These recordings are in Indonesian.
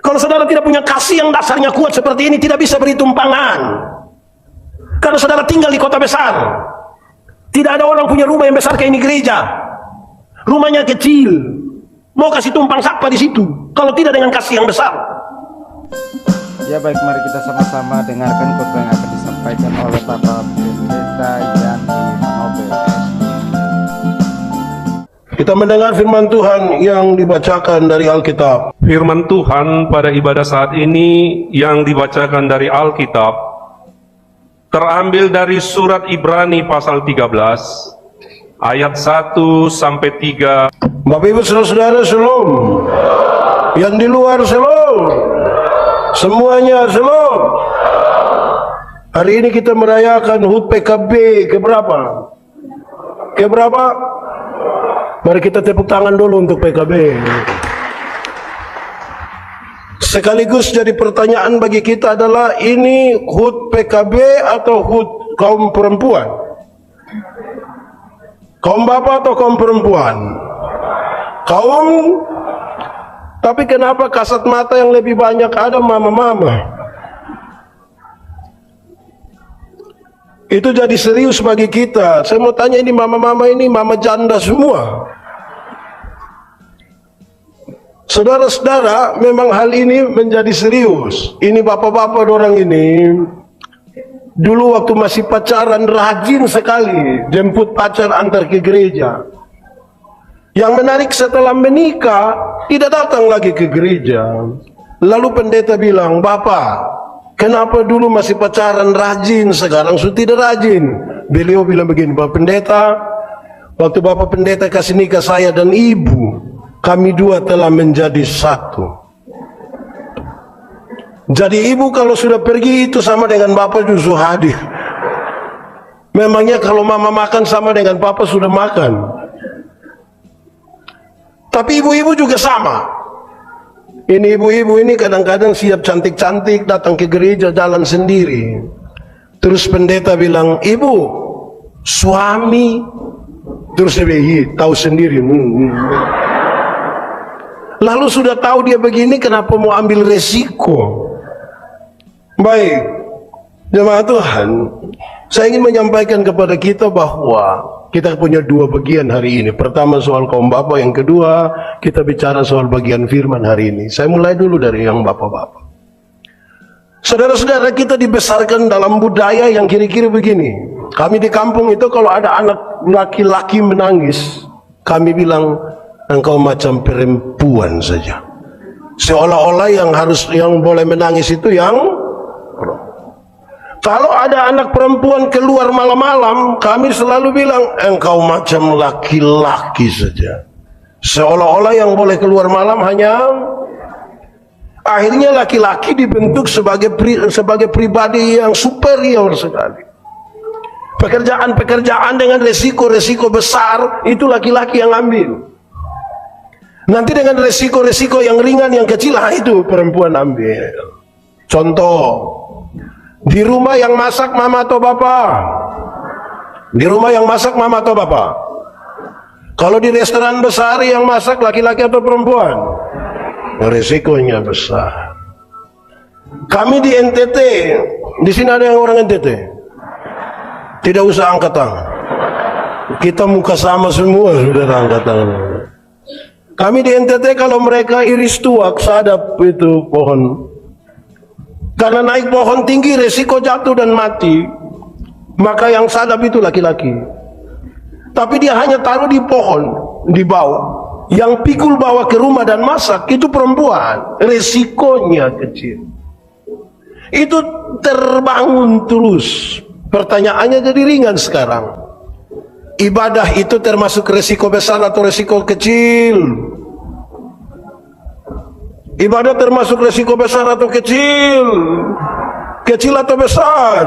Kalau saudara tidak punya kasih yang dasarnya kuat seperti ini, tidak bisa beri tumpangan. Karena saudara tinggal di kota besar. Tidak ada orang punya rumah yang besar kayak ini gereja. Rumahnya kecil. Mau kasih tumpang siapa di situ? Kalau tidak dengan kasih yang besar. Ya baik, mari kita sama-sama dengarkan khotbah yang akan disampaikan oleh Bapak Pendeta Yandi Manobel. Kita mendengar firman Tuhan yang dibacakan dari Alkitab. Firman Tuhan pada ibadah saat ini yang dibacakan dari Alkitab terambil dari surat Ibrani pasal 13 ayat 1 sampai 3. Bapak Ibu saudara-saudara, shalom. Yang di luar shalom. Semuanya shalom. Hari ini kita merayakan HUT PKB keberapa? Keberapa? Mari kita tepuk tangan dulu untuk PKB. Sekaligus jadi pertanyaan bagi kita adalah, ini HUT PKB atau HUT kaum perempuan? Kaum bapak atau kaum perempuan? Kaum. Tapi kenapa kasat mata yang lebih banyak ada mama-mama? Itu jadi serius bagi kita. Saya mau tanya, ini mama-mama ini mama janda semua. Saudara-saudara, memang hal ini menjadi serius. Ini bapak-bapak orang ini dulu waktu masih pacaran rajin sekali jemput pacar antar ke gereja. Yang menarik, setelah menikah tidak datang lagi ke gereja. Lalu pendeta bilang, "Bapak, kenapa dulu masih pacaran rajin, sekarang sudah tidak rajin?" Beliau bilang begini, "Bapak pendeta, waktu Bapak pendeta kasih nikah saya dan ibu, kami dua telah menjadi satu. Jadi ibu kalau sudah pergi itu sama dengan Bapak justru hadir. Memangnya kalau mama makan sama dengan Bapak sudah makan. Tapi ibu-ibu juga sama. Ini ibu-ibu ini kadang-kadang siap cantik-cantik datang ke gereja jalan sendiri. Terus pendeta bilang, 'Ibu, suami.' Terus dia bilang, tahu sendiri. Lalu sudah tahu dia begini, kenapa mau ambil resiko? Baik, jemaat Tuhan, saya ingin menyampaikan kepada kita bahwa kita punya dua bagian hari ini. Pertama soal kaum bapak, yang kedua kita bicara soal bagian firman hari ini. Saya mulai dulu dari yang bapak-bapak. Saudara-saudara, kita dibesarkan dalam budaya yang kira-kira begini. Kami di kampung itu kalau ada anak laki-laki menangis, kami bilang, "Engkau macam perempuan saja." Seolah-olah yang boleh menangis itu yang. Kalau ada anak perempuan keluar malam-malam, kami selalu bilang, "Engkau macam laki-laki saja." Seolah-olah yang boleh keluar malam hanya. Akhirnya laki-laki dibentuk sebagai pribadi yang superior sekali. Pekerjaan-pekerjaan dengan resiko-resiko besar itu laki-laki yang ambil. Nanti dengan resiko-resiko yang ringan, yang kecil, itu perempuan ambil. Contoh, di rumah yang masak mama atau bapak? Di rumah yang masak mama atau bapak? Kalau di restoran besar yang masak laki-laki atau perempuan? Resikonya besar. Kami di NTT, di sini ada yang orang NTT? Tidak usah angkat tangan. Kita muka sama semua, saudara, angkat tangan. Kami di NTT kalau mereka iris tuak sadap itu pohon. Karena naik pohon tinggi resiko jatuh dan mati. Maka yang sadap itu laki-laki. Tapi dia hanya taruh di pohon, di bawah. Yang pikul bawa ke rumah dan masak itu perempuan. Resikonya kecil. Itu terbangun terus. Pertanyaannya jadi ringan sekarang. Ibadah itu termasuk resiko besar atau resiko kecil? Ibadah termasuk resiko besar atau kecil? Kecil atau besar?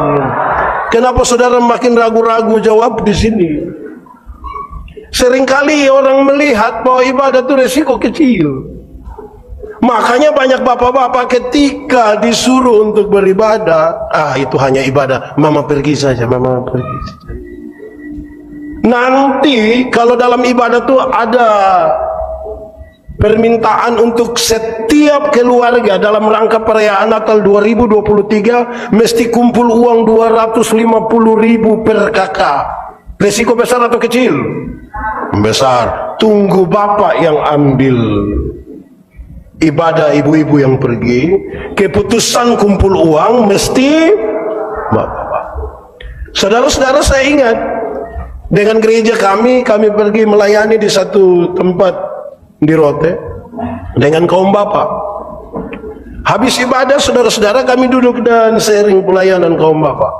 Kenapa saudara makin ragu-ragu jawab di sini? Seringkali orang melihat bahwa ibadah itu resiko kecil. Makanya banyak bapak-bapak ketika disuruh untuk beribadah, itu hanya ibadah, mama pergi saja, mama pergi saja. Nanti kalau dalam ibadah itu ada permintaan untuk setiap keluarga dalam rangka perayaan Natal 2023 mesti kumpul uang 250.000 per kakak. Resiko besar atau kecil? Besar. Tunggu bapak yang ambil ibadah, ibu-ibu yang pergi. Keputusan kumpul uang mesti bapak. Saudara-saudara, saya ingat dengan gereja kami pergi melayani di satu tempat di Rote dengan kaum bapak. Habis ibadah, saudara-saudara, kami duduk dan sharing pelayanan kaum bapak.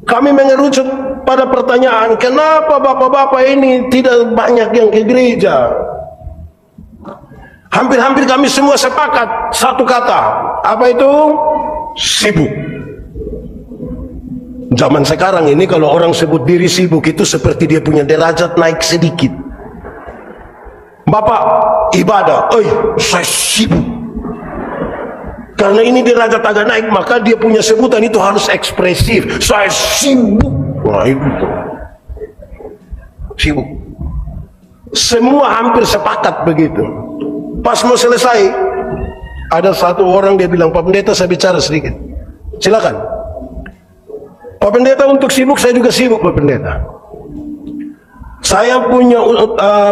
Kami mengerucut pada pertanyaan, kenapa bapak-bapak ini tidak banyak yang ke gereja? Hampir-hampir kami semua sepakat satu kata. Apa itu? Sibuk. Zaman sekarang ini kalau orang sebut diri sibuk itu seperti dia punya derajat naik sedikit. Bapak ibadah, saya sibuk. Karena ini derajat agak naik, maka dia punya sebutan itu harus ekspresif. Saya sibuk. Wah, itu sibuk. Semua hampir sepakat begitu. Pas mau selesai, ada satu orang dia bilang, Pak Pendeta, saya bicara sedikit. Silakan. Pak Pendeta, untuk sibuk saya juga sibuk, Pak Pendeta. Saya punya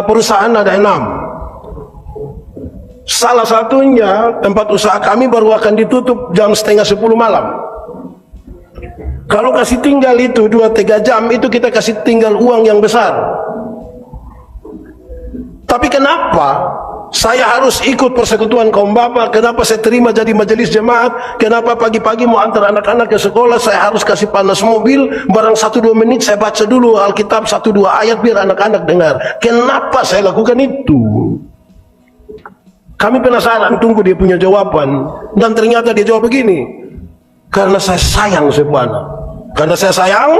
perusahaan ada 6. Salah satunya tempat usaha kami baru akan ditutup jam 9:30 malam. Kalau kasih tinggal itu 2-3 jam, itu kita kasih tinggal uang yang besar. Tapi kenapa saya harus ikut persekutuan kaum bapak? Kenapa saya terima jadi majelis jemaat? Kenapa pagi-pagi mau antar anak-anak ke sekolah saya harus kasih panas mobil? Barang 1-2 menit saya baca dulu Alkitab 1-2 ayat biar anak-anak dengar. Kenapa saya lakukan itu? Kami penasaran, tunggu dia punya jawaban. Dan ternyata dia jawab begini, karena saya sayang sebuah anak. Karena saya sayang,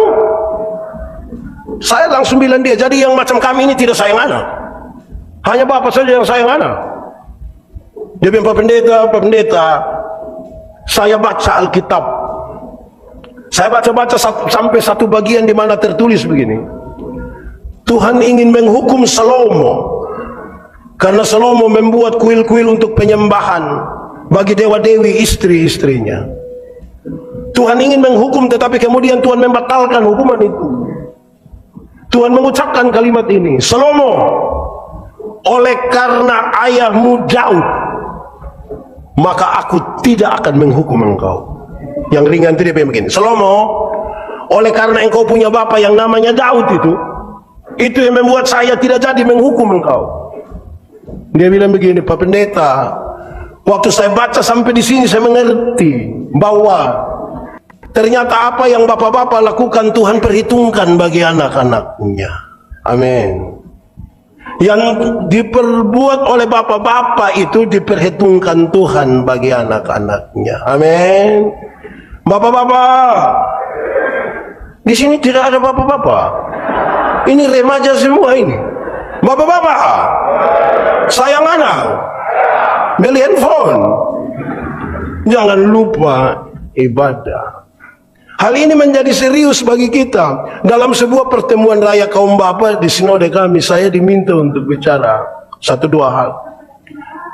saya langsung bilang dia, jadi yang macam kami ini tidak sayang anak. Hanya bapak saja yang sayang anak. Dia bilang, Pak Pendeta, saya baca Alkitab. Saya baca-baca sampai satu bagian di mana tertulis begini, Tuhan ingin menghukum Salomo karena Salomo membuat kuil-kuil untuk penyembahan bagi dewa-dewi istri-istrinya. Tuhan ingin menghukum, tetapi kemudian Tuhan membatalkan hukuman itu. Tuhan mengucapkan kalimat ini, Salomo, oleh karena ayahmu Daud, maka aku tidak akan menghukum engkau. Yang ringan itu dia begini, Salomo, oleh karena engkau punya bapak yang namanya Daud itu yang membuat saya tidak jadi menghukum engkau. Dia bilang begini, Pak Pendeta, waktu saya baca sampai di sini saya mengerti bahwa ternyata apa yang bapak-bapak lakukan Tuhan perhitungkan bagi anak-anaknya. Amin. Yang diperbuat oleh bapak-bapak itu diperhitungkan Tuhan bagi anak-anaknya. Amin. Bapak-bapak, di sini tidak ada bapak-bapak. Ini remaja semua ini. Bapak-bapak, sayang anak, beli handphone, jangan lupa ibadah. Hal ini menjadi serius bagi kita. Dalam sebuah pertemuan raya kaum bapa di sinode kami, saya diminta untuk bicara 1-2 hal.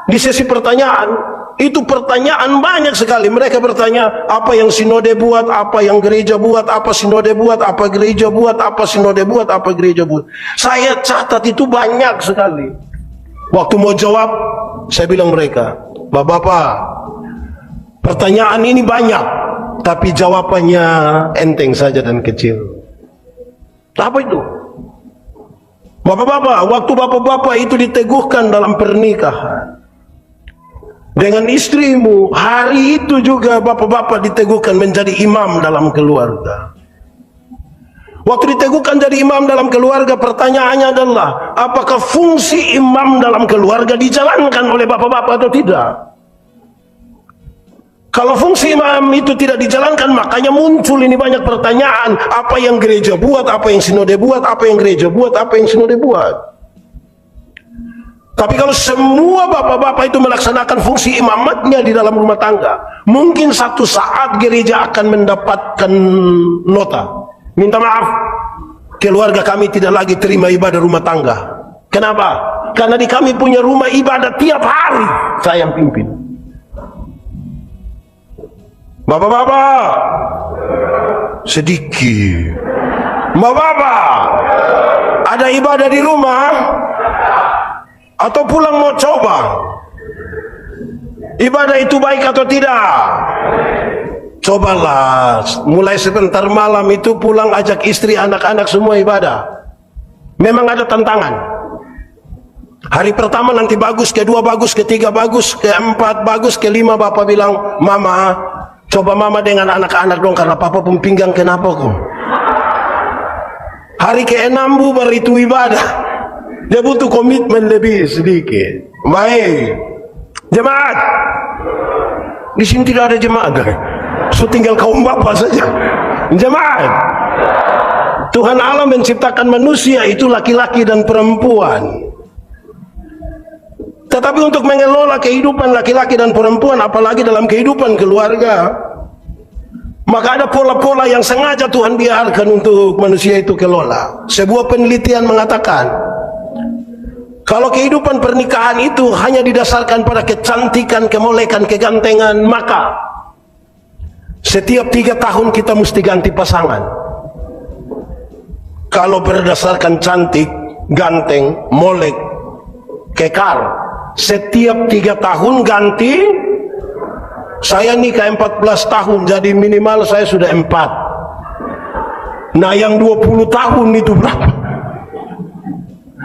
Di sesi pertanyaan, itu pertanyaan banyak sekali. Mereka bertanya, apa yang sinode buat, apa yang gereja buat, apa sinode buat, apa gereja buat, apa sinode buat, apa gereja buat. Saya catat itu banyak sekali. Waktu mau jawab, saya bilang mereka, Bapak-bapak, pertanyaan ini banyak, tapi jawabannya enteng saja dan kecil. Apa itu? Bapak-bapak, waktu bapak-bapak itu diteguhkan dalam pernikahan dengan istrimu, hari itu juga bapak-bapak diteguhkan menjadi imam dalam keluarga. Waktu diteguhkan jadi imam dalam keluarga, pertanyaannya adalah, apakah fungsi imam dalam keluarga dijalankan oleh bapak-bapak atau tidak? Kalau fungsi imam itu tidak dijalankan, makanya muncul ini banyak pertanyaan. Apa yang gereja buat, apa yang sinode buat, apa yang gereja buat, apa yang sinode buat. Tapi kalau semua bapak-bapak itu melaksanakan fungsi imamatnya di dalam rumah tangga, mungkin satu saat gereja akan mendapatkan nota, minta maaf, keluarga kami tidak lagi terima ibadah rumah tangga. Kenapa? karena di kami punya rumah ibadah tiap hari saya yang pimpin. Bapak-bapak sedikit. Bapak-bapak ada ibadah di rumah atau pulang mau coba ibadah itu baik atau tidak? Cobalah mulai sebentar malam itu pulang ajak istri anak-anak semua ibadah. Memang ada tantangan. Hari pertama nanti bagus, kedua bagus, ketiga bagus, keempat bagus, kelima bapak bilang, mama coba mama dengan anak-anak dong karena papa pun pinggang kenapa kok. Hari ke-6 bubar itu ibadah. Dia butuh komitmen lebih sedikit. Baik jemaat, di sini tidak ada jemaat. So tinggal kaum bapak saja. Jemaat, Tuhan Allah menciptakan manusia itu laki-laki dan perempuan. Tetapi untuk mengelola kehidupan laki-laki dan perempuan, apalagi dalam kehidupan keluarga, maka ada pola-pola yang sengaja Tuhan biarkan untuk manusia itu kelola. Sebuah penelitian mengatakan, kalau kehidupan pernikahan itu hanya didasarkan pada kecantikan, kemolekan, kegantengan, maka setiap 3 tahun kita mesti ganti pasangan. Kalau berdasarkan cantik, ganteng, molek, kekal, setiap 3 tahun ganti. Saya nikah 14 tahun, jadi minimal saya sudah 4. Nah yang 20 tahun itu berapa?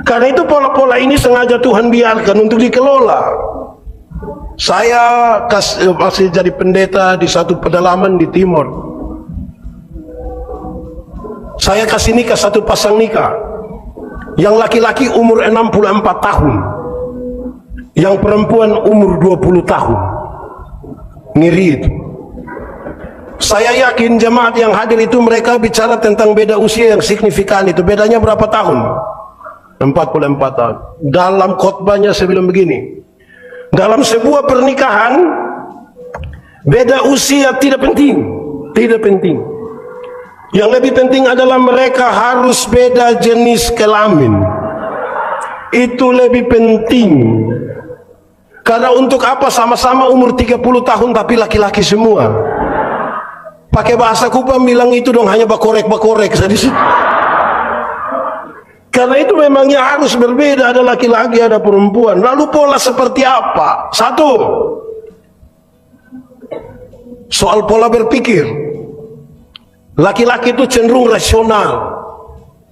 Karena itu pola-pola ini sengaja Tuhan biarkan untuk dikelola. Saya masih jadi pendeta di satu pedalaman di timur. Saya kasih nikah satu pasang nikah. Yang laki-laki umur 64 tahun, yang perempuan umur 20 tahun. Ngiri itu. Saya yakin jemaat yang hadir itu mereka bicara tentang beda usia yang signifikan itu. Bedanya berapa tahun? 44 tahun. Dalam khotbahnya saya bilang begini, dalam sebuah pernikahan beda usia tidak penting. Tidak penting. Yang lebih penting adalah mereka harus beda jenis kelamin. Itu lebih penting. Karena untuk apa sama-sama umur 30 tahun tapi laki-laki semua? Pakai bahasa Kupang bilang itu dong, hanya bakorek-bakorek di situ. Karena itu memangnya harus berbeda, ada laki-laki, ada perempuan. Lalu pola seperti apa? Satu, soal pola berpikir. Laki-laki itu cenderung rasional,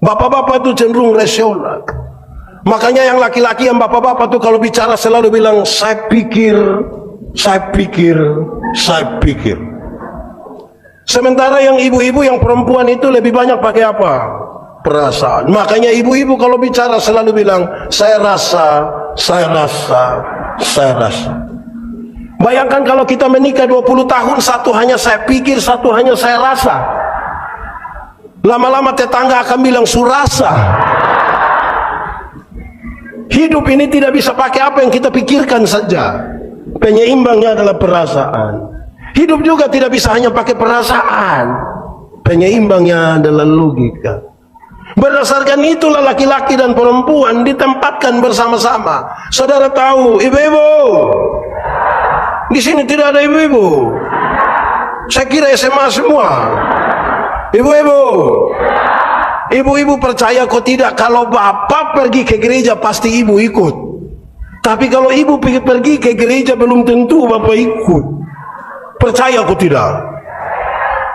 bapak-bapak itu cenderung rasional. Makanya yang laki-laki, yang bapak-bapak itu kalau bicara selalu bilang, saya pikir, saya pikir, saya pikir. Sementara yang ibu-ibu, yang perempuan itu lebih banyak pakai apa? Perasaan. Makanya ibu-ibu kalau bicara selalu bilang, saya rasa, saya rasa, saya rasa. Bayangkan kalau kita menikah 20 tahun, satu hanya saya pikir, satu hanya saya rasa. Lama-lama tetangga akan bilang surasa. Hidup ini tidak bisa pakai apa yang kita pikirkan saja. Penyeimbangnya adalah perasaan. Hidup juga tidak bisa hanya pakai perasaan. Penyeimbangnya adalah logika. Berdasarkan itulah laki-laki dan perempuan ditempatkan bersama-sama. Saudara tahu, ibu-ibu, di sini tidak ada ibu-ibu. Saya kira SMA semua. Ibu-ibu, ibu-ibu percaya kok tidak, kalau bapak pergi ke gereja pasti ibu ikut. Tapi kalau ibu pergi ke gereja belum tentu bapak ikut. Percaya kok tidak?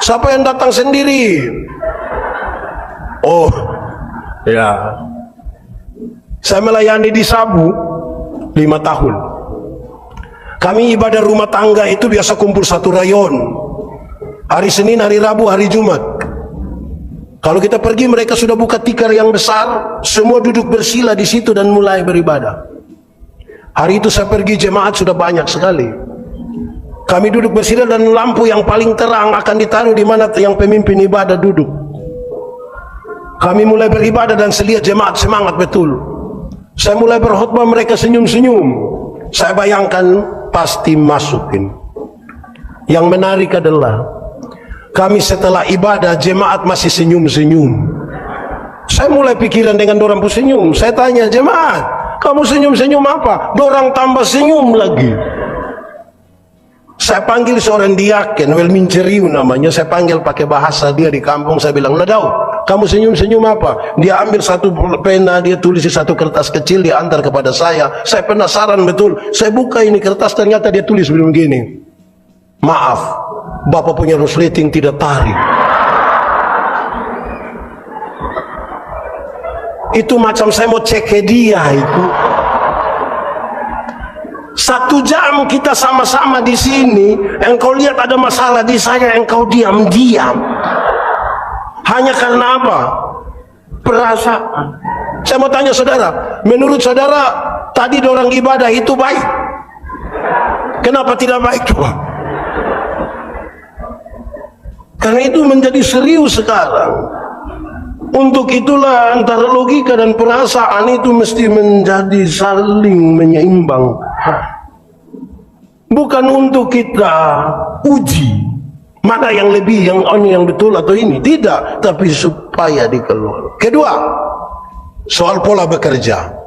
Siapa yang datang sendiri? Oh, ya. Saya melayani di Sabu 5 tahun. Kami ibadah rumah tangga itu biasa kumpul satu rayon. Hari Senin, hari Rabu, hari Jumat. Kalau kita pergi mereka sudah buka tikar yang besar, semua duduk bersila di situ dan mulai beribadah. Hari itu saya pergi, jemaat sudah banyak sekali. Kami duduk bersila dan lampu yang paling terang akan ditaruh di mana yang pemimpin ibadah duduk. Kami mulai beribadah dan saya lihat jemaat semangat betul. Saya mulai berkhutbah, mereka senyum-senyum. Saya bayangkan pasti masukin. Yang menarik adalah kami setelah ibadah jemaat masih senyum-senyum. Saya mulai pikiran dengan orang senyum. Saya tanya, jemaat, Kamu senyum-senyum apa? Dorang tambah senyum lagi. Saya panggil seorang diaken, Welmin Ceriu namanya, saya panggil pakai bahasa dia di kampung, saya bilang, Nadau, kamu senyum-senyum apa? Dia ambil satu pena, dia tulis di satu kertas kecil, dia antar kepada saya penasaran betul, saya buka ini kertas, ternyata dia tulis begini, maaf, Bapak punya resleting tidak tarik. Itu macam saya mau cek ke dia itu. 1 jam kita sama-sama di sini, engkau lihat ada masalah di saya, engkau diam-diam. Hanya karena apa? Perasaan. Saya mau tanya saudara, menurut saudara tadi orang ibadah itu baik? Kenapa tidak baik coba? Karena itu menjadi serius sekarang. Untuk itulah antara logika dan perasaan itu mesti menjadi saling menyeimbang. Bukan untuk kita uji mana yang lebih, yang betul atau ini, tidak, tapi supaya dikelola. Kedua, soal pola bekerja.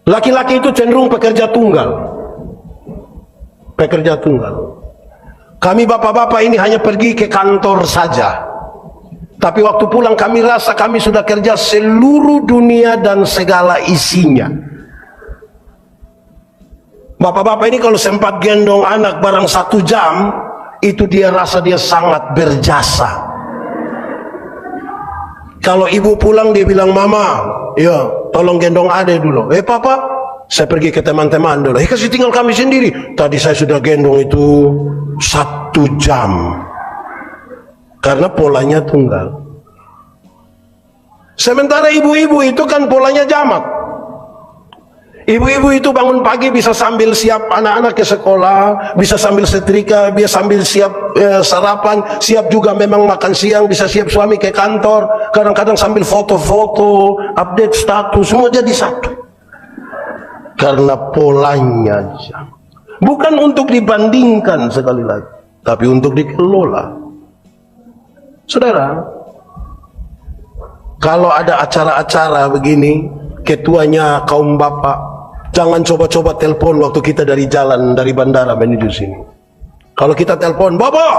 Laki-laki itu cenderung pekerja tunggal. Pekerja tunggal. Kami bapak-bapak ini hanya pergi ke kantor saja. Tapi waktu pulang kami rasa kami sudah kerja seluruh dunia dan segala isinya. Bapak-bapak ini kalau sempat gendong anak barang 1 jam, itu dia rasa dia sangat berjasa. Kalau ibu pulang dia bilang, Mama, ya tolong gendong adek dulu. Papa, saya pergi ke teman-teman dulu. Kasih tinggal kami sendiri. Tadi saya sudah gendong itu 1 jam. Karena polanya tunggal. Sementara ibu-ibu itu kan polanya jamak. Ibu-ibu itu bangun pagi bisa sambil siap anak-anak ke sekolah, bisa sambil setrika, bisa sambil siap sarapan, siap juga memang makan siang, bisa siap suami ke kantor, kadang-kadang sambil foto-foto, update status, semua jadi satu. Karena polanya jamak. Bukan untuk dibandingkan sekali lagi, tapi untuk dikelola. Saudara, kalau ada acara-acara begini, ketuanya kaum bapak, jangan coba-coba telepon waktu kita dari jalan, dari bandara menuju sini. Kalau kita telepon, Bapak,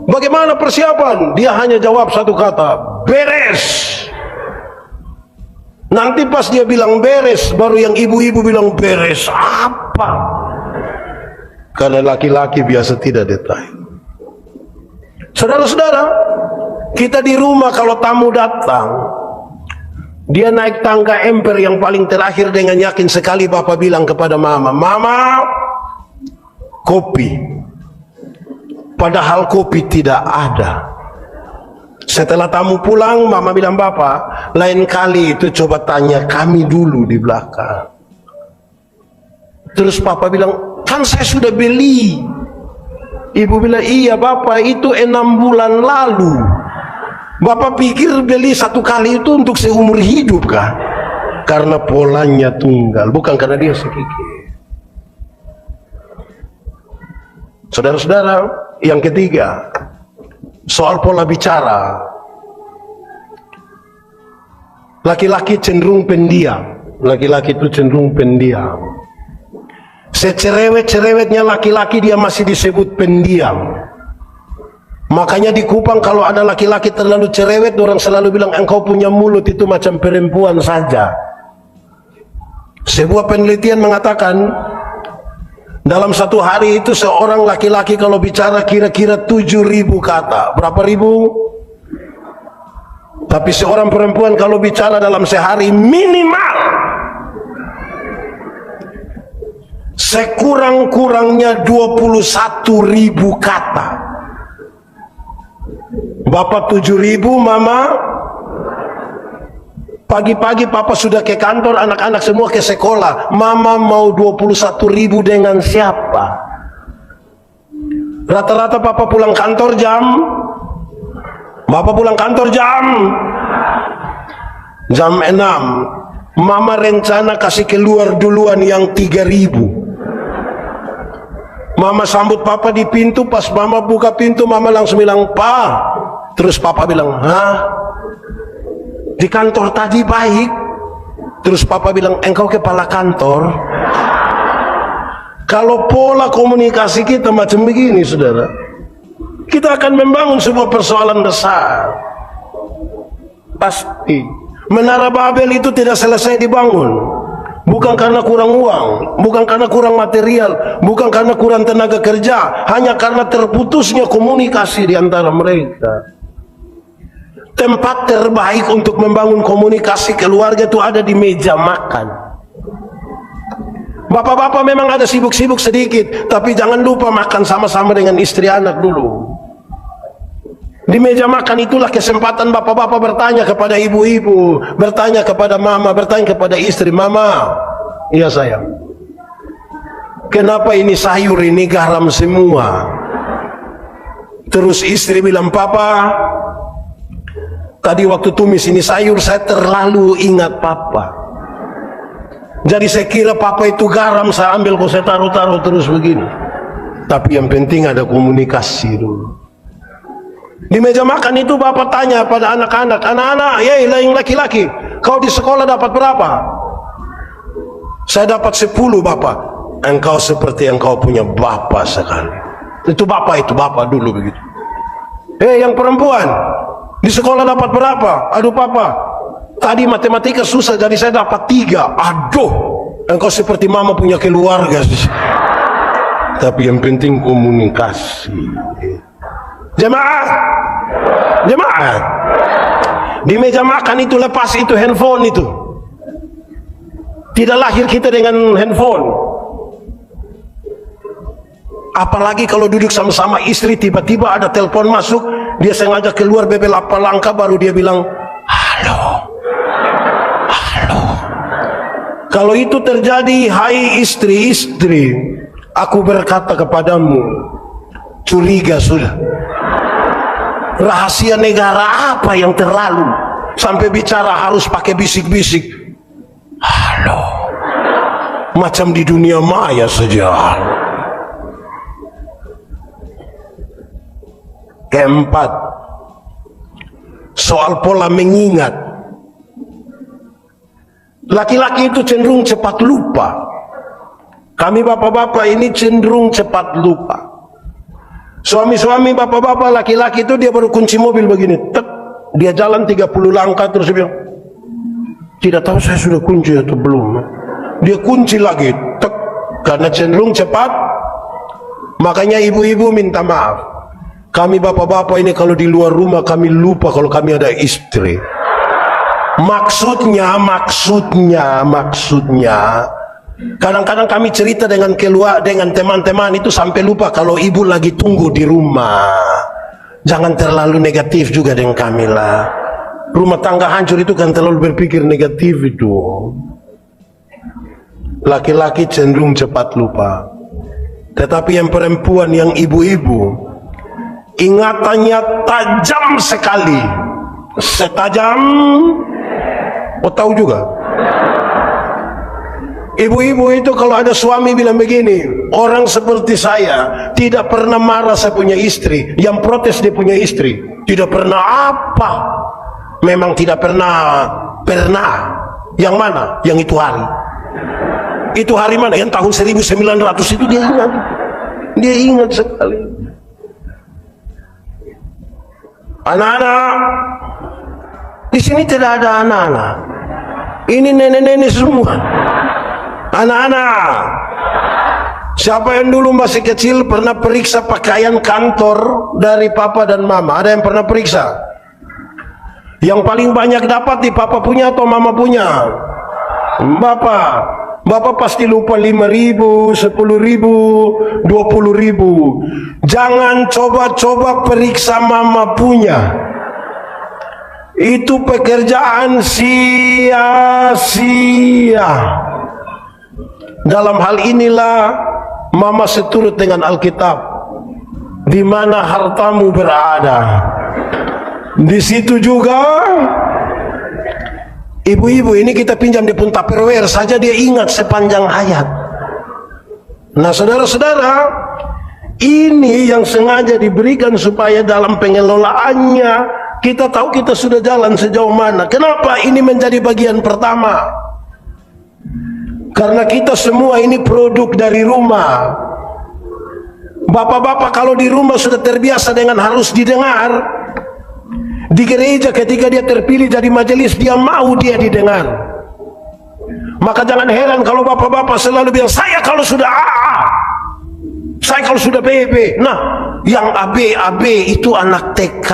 bagaimana persiapan? Dia hanya jawab satu kata, beres. Nanti pas dia bilang beres, baru yang ibu-ibu bilang beres apa? Karena laki-laki biasa tidak detail. Saudara-saudara, kita di rumah kalau tamu datang, dia naik tangga emper yang paling terakhir dengan yakin sekali bapak bilang kepada mama, Mama, kopi. Padahal kopi tidak ada. Setelah tamu pulang, mama bilang, Bapak, lain kali itu coba tanya kami dulu di belakang. Terus papa bilang, kan saya sudah beli. Ibu bilang, iya Bapak, itu 6 bulan lalu. Bapak pikir beli 1 kali itu untuk seumur hidup kah? Karena polanya tunggal, bukan karena dia sedikit. Saudara-saudara, yang ketiga, soal pola bicara. Laki-laki cenderung pendiam. Laki-laki itu cenderung pendiam. Secerewet-cerewetnya laki-laki dia masih disebut pendiam. Makanya di Kupang kalau ada laki-laki terlalu cerewet, orang selalu bilang engkau punya mulut itu macam perempuan saja. Sebuah penelitian mengatakan dalam 1 hari itu seorang laki-laki kalau bicara kira-kira 7.000 kata. Berapa ribu? Tapi seorang perempuan kalau bicara dalam sehari minimal sekurang-kurangnya 21.000 kata. Bapak 7.000, mama pagi-pagi papa sudah ke kantor, anak-anak semua ke sekolah, mama mau 21.000 dengan siapa? Rata-rata papa pulang kantor jam, bapak pulang kantor jam 6. Mama rencana kasih keluar duluan yang 3.000. Mama sambut papa di pintu, pas mama buka pintu mama langsung bilang, "Pa." Terus papa bilang, "Hah? Di kantor tadi baik, Terus papa bilang, engkau kepala kantor. Kalau pola komunikasi kita macam begini, saudara, kita akan membangun sebuah persoalan besar. Pasti. Menara Babel itu tidak selesai dibangun. Bukan karena kurang uang, bukan karena kurang material, bukan karena kurang tenaga kerja, hanya karena terputusnya komunikasi di antara mereka. Tempat terbaik untuk membangun komunikasi keluarga itu ada di meja makan. Bapak-bapak memang ada sibuk-sibuk sedikit, tapi jangan lupa makan sama-sama dengan istri anak dulu. Di meja makan itulah kesempatan bapak-bapak bertanya kepada ibu-ibu, bertanya kepada mama, bertanya kepada istri, mama, iya sayang, kenapa ini sayur ini garam semua? Terus istri bilang, papa, tadi waktu tumis ini sayur saya terlalu ingat papa. Jadi saya kira papa itu garam, saya ambil kok saya taruh-taruh terus begini. Tapi yang penting ada komunikasi dulu. Di meja makan itu bapak tanya pada anak-anak, anak-anak, ya yang laki-laki, kau di sekolah dapat berapa? Saya dapat 10 bapak. Engkau seperti engkau punya bapak sekali. Itu bapak dulu begitu. Yang perempuan, di sekolah dapat berapa? Aduh papa, tadi matematika susah jadi saya dapat 3. Aduh, engkau seperti mama punya keluarga. Tapi yang penting komunikasi. Jemaah, di meja makan itu lepas itu handphone itu. Tidak lahir kita dengan handphone. Apalagi kalau duduk sama-sama istri, tiba-tiba ada telepon masuk, dia sengaja keluar bebel apa langkah baru dia bilang, halo. Kalau itu terjadi, hai istri-istri, aku berkata kepadamu, curiga sudah. Rahasia negara apa yang terlalu sampai bicara harus pakai bisik-bisik? Halo. Macam di dunia maya saja. Keempat, soal pola mengingat. Laki-laki itu cenderung cepat lupa. Kami bapak-bapak ini cenderung cepat lupa. Suami-suami bapak-bapak laki-laki itu dia baru kunci mobil begini, tek, dia jalan 30 langkah terus dia bilang, tidak tahu saya sudah kunci atau belum. Dia kunci lagi, tek, karena cenderung cepat. Makanya ibu-ibu minta maaf. Kami bapak-bapak ini kalau di luar rumah kami lupa kalau kami ada istri. Maksudnya kadang-kadang kami cerita dengan teman-teman itu sampai lupa kalau ibu lagi tunggu di rumah. Jangan terlalu negatif juga dengan kami lah. Rumah tangga hancur itu kan terlalu berpikir negatif itu. Laki-laki cenderung cepat lupa. Tetapi yang perempuan, yang ibu-ibu, ingatannya tajam sekali. Setajam, tahu juga. Ibu-ibu itu kalau ada suami bilang begini, orang seperti saya tidak pernah marah saya punya istri, yang protes dia punya istri, tidak pernah apa, memang tidak pernah. Yang mana? Yang itu hari mana? Yang tahun 1900 itu dia ingat sekali. Anak-anak, di sini tidak ada anak-anak, ini nenek-nenek semua. Anak-anak, siapa yang dulu masih kecil pernah periksa pakaian kantor dari papa dan mama? Ada yang pernah periksa? Yang paling banyak dapat di papa punya atau mama punya? Bapak pasti lupa 5.000, 10.000, 20.000. Jangan coba-coba periksa mama punya. Itu pekerjaan sia-sia. Dalam hal inilah mama seturut dengan Alkitab. Di mana hartamu berada, di situ juga. Ibu-ibu ini kita pinjam di pun Tupperware saja dia ingat sepanjang hayat. Nah saudara-saudara, ini yang sengaja diberikan supaya dalam pengelolaannya kita tahu kita sudah jalan sejauh mana. Kenapa ini menjadi bagian pertama? Karena kita semua ini produk dari rumah. Bapak-bapak kalau di rumah sudah terbiasa dengan harus didengar, di gereja ketika dia terpilih jadi majelis, dia mau dia didengar. Maka jangan heran kalau bapak-bapak selalu bilang, saya kalau sudah AA, saya kalau sudah BB. Nah, yang AB itu anak TK.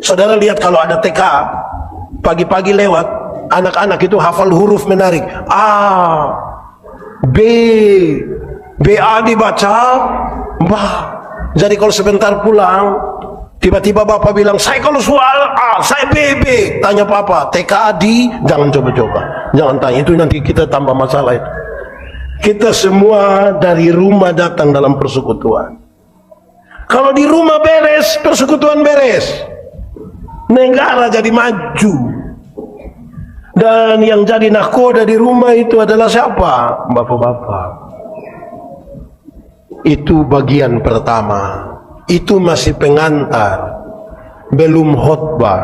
Saudara lihat kalau ada TK, pagi-pagi lewat, anak-anak itu hafal huruf menarik. A, B, BA dibaca, bah. Jadi kalau sebentar pulang, tiba-tiba bapak bilang, saya kalau soal A, saya BB. Tanya papa, TK di, jangan coba-coba. Jangan tanya, itu nanti kita tambah masalah itu. Kita semua dari rumah datang dalam persekutuan. Kalau di rumah beres, persekutuan beres. Negara jadi maju. Dan yang jadi nahkoda di rumah itu adalah siapa? Bapak-bapak. Itu bagian pertama. Itu masih pengantar, belum khotbah.